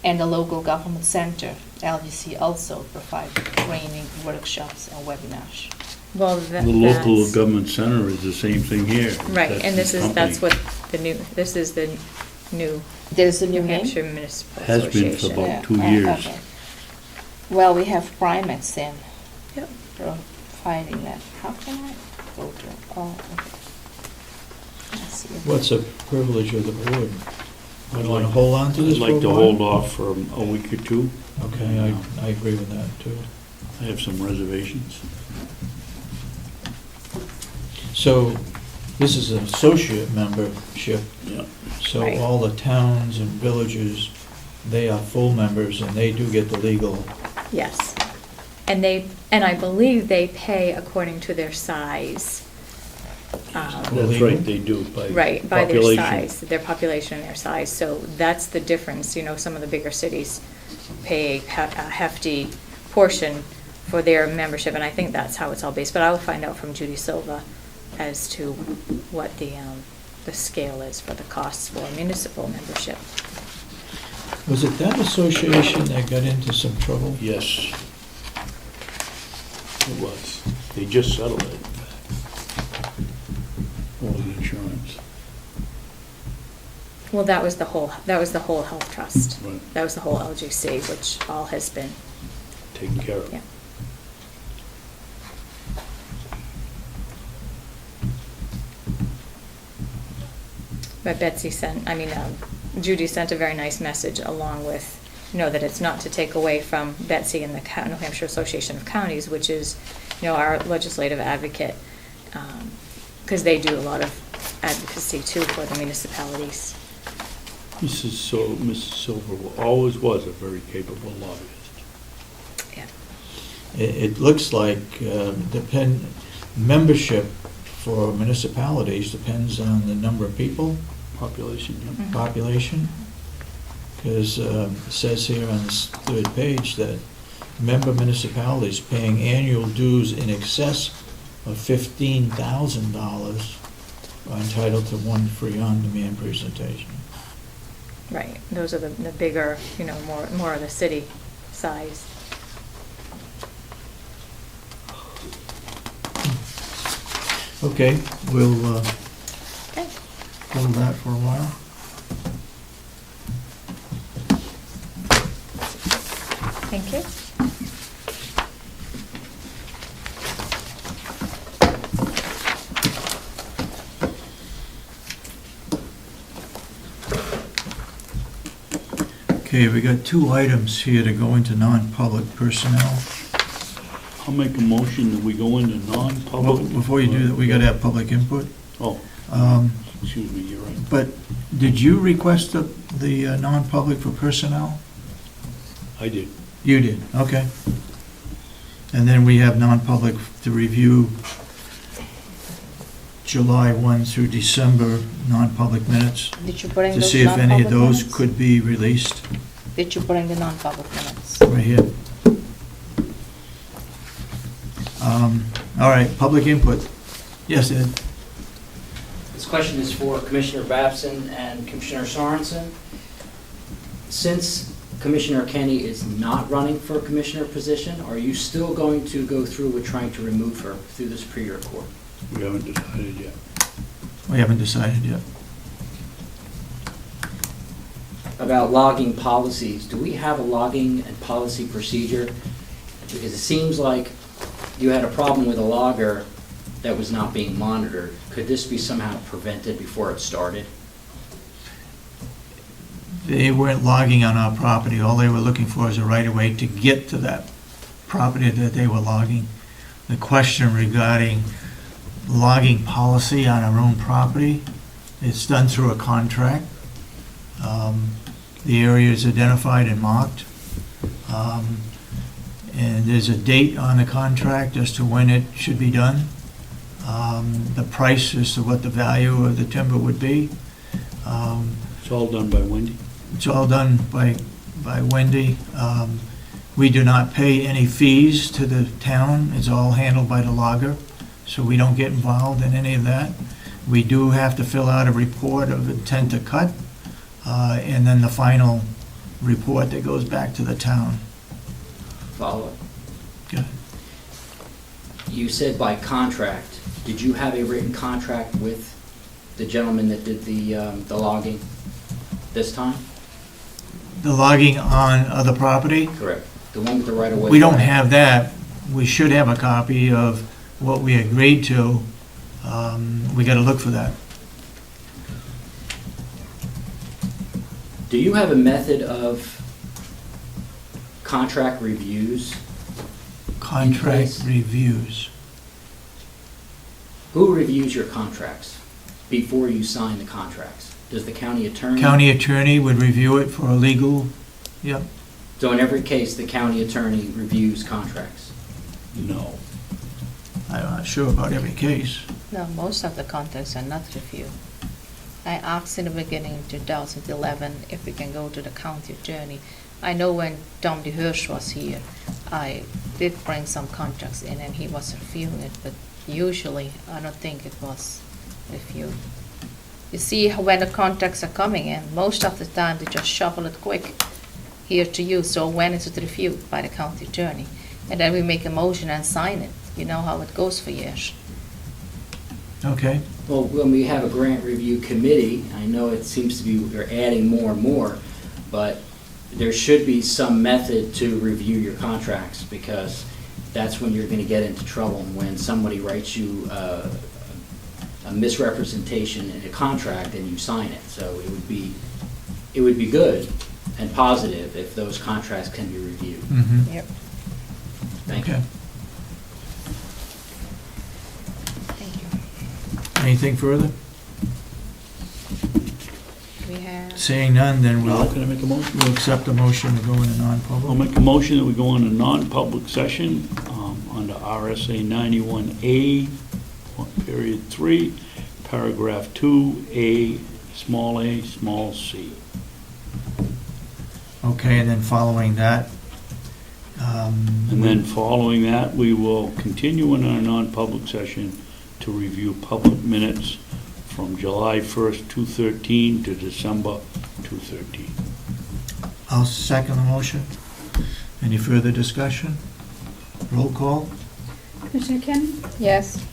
And the local government center, LGC, also provide training, workshops and webinars. Well, The local that's- government center is the same thing here. Right, That's and the this is, company. that's what the new, this is the new There's a New new name? Hampshire Municipal Has been for Association. about Yeah, 2 years. okay. Well, we have Primex then. Yep. Providing that. How can I go to, oh, okay. Let's see. What's a privilege of the board? I want to hold on to this I'd for a like to while? hold off for a week or two. Okay, I agree with that, too. I have some reservations. So, this is an associate membership, Yeah. so Right. all the towns and villages, they are full members, and they do get the legal. Yes. And I believe they pay according to their size. That's Legal? right, they do, by Right, by their population. size, their population and their size. So that's the difference, some of the bigger cities pay a hefty portion for their membership, and I think that's how it's all based. But I will find out from Judy Silva as to what the scale is for the costs for municipal membership. Was it that association that got into some trouble? Yes. It was. They just settled it. All the insurance. Well, that was the whole health trust. Right. That was the whole LGC, which all has been, Taken care of. yeah. But Judy sent a very nice message along with, that it's not to take away from Betsy and the New Hampshire Association of Counties, which is, our legislative advocate, because they do a lot of advocacy too for the municipalities. Mrs. Silver always was a very capable lobbyist. Yeah. It looks like membership for municipalities depends on the number of people, Population, yeah. Mhm. population, because it says here on this third page that member municipalities paying annual dues in excess of $15,000 are entitled to one free on-demand presentation. Right, those are the bigger, more of the city size. Okay, we'll Okay. hold that for a while. Thank you. Okay, we got 2 items here to go into non-public personnel. I'll make a motion that we go into Well, non-public. before you do that, we got to have public input. Oh, Um, excuse me, you're right. But did you request the non-public for personnel? I did. You did, okay. And then we have non-public to review July 1 through December non-public minutes Did you bring to those see if any of non-public those minutes? could be released Did you bring the non-public minutes? right here. All right, public input. Yes, Ed? This question is for Commissioner Babson and Commissioner Sorensen. Since Commissioner Kenney is not running for a commissioner position, are you still going to go through with trying to remove her through the Superior Court? We haven't decided yet. We haven't decided yet. About logging policies, do we have a logging and policy procedure? Because it seems like you had a problem with a logger that was not being monitored. Could this be somehow prevented before it started? They weren't logging on our property. All they were looking for is a right-of-way to get to that property that they were logging. The question regarding logging policy on our own property, it's done through a contract. The area is identified and marked. And there's a date on the contract as to when it should be done. The price as to what the value of the timber would be. It's all done by Wendy? It's all done by Wendy. We do not pay any fees to the town. It's all handled by the logger, so we don't get involved in any of that. We do have to fill out a report of intent to cut, and then the final report that goes back to the town. Follow-up. Good. You said by contract. Did you have a written contract with the gentleman that did the logging this time? The logging on other property, Correct. The one with the right-of-way? we don't have that. We should have a copy of what we agreed to. We got to look for that. Do you have a method of contract reviews? Contract place. reviews. Who reviews your contracts before you sign the contracts? Does the county attorney? County attorney would review it for a legal, yep. So in every case, the county attorney reviews contracts? No. I'm not sure about every case. No, most of the contracts are not reviewed. I asked in the beginning in 2011 if we can go to the county attorney. I know when Tom DeHirsch was here, I did bring some contracts in and he was reviewing it, but usually I don't think it was reviewed. You see when the contracts are coming in, most of the time they just shuffle it quick here to you, so when is it reviewed by the county attorney? And then we make a motion and sign it. You know how it goes for years. Okay. Well, when we have a grant review committee, I know it seems to be, we're adding more and more, but there should be some method to review your contracts, because that's when you're going to get into trouble, when somebody writes you a misrepresentation in a contract and you sign it. So it would be good and positive if those contracts can be reviewed. Mm-hmm. Yep. Thank you. Okay. Thank you. Anything further? We have, Seeing none, then Now, we'll can I make a motion? accept a motion to go into I'll non-public. make a motion that we go into non-public session under RSA 91A, period 3, paragraph 2, small c. Okay, and then following that. And then following that, we will continue in our non-public session to review public minutes from July 1st, 2013 to December 2013. I'll second the motion. Any further discussion? Roll call? Commissioner Kenney? yes,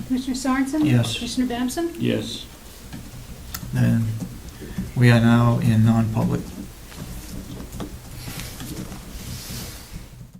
Commissioner Sorensen? Yes. Commissioner Babson? Yes. Then we are now in non-public.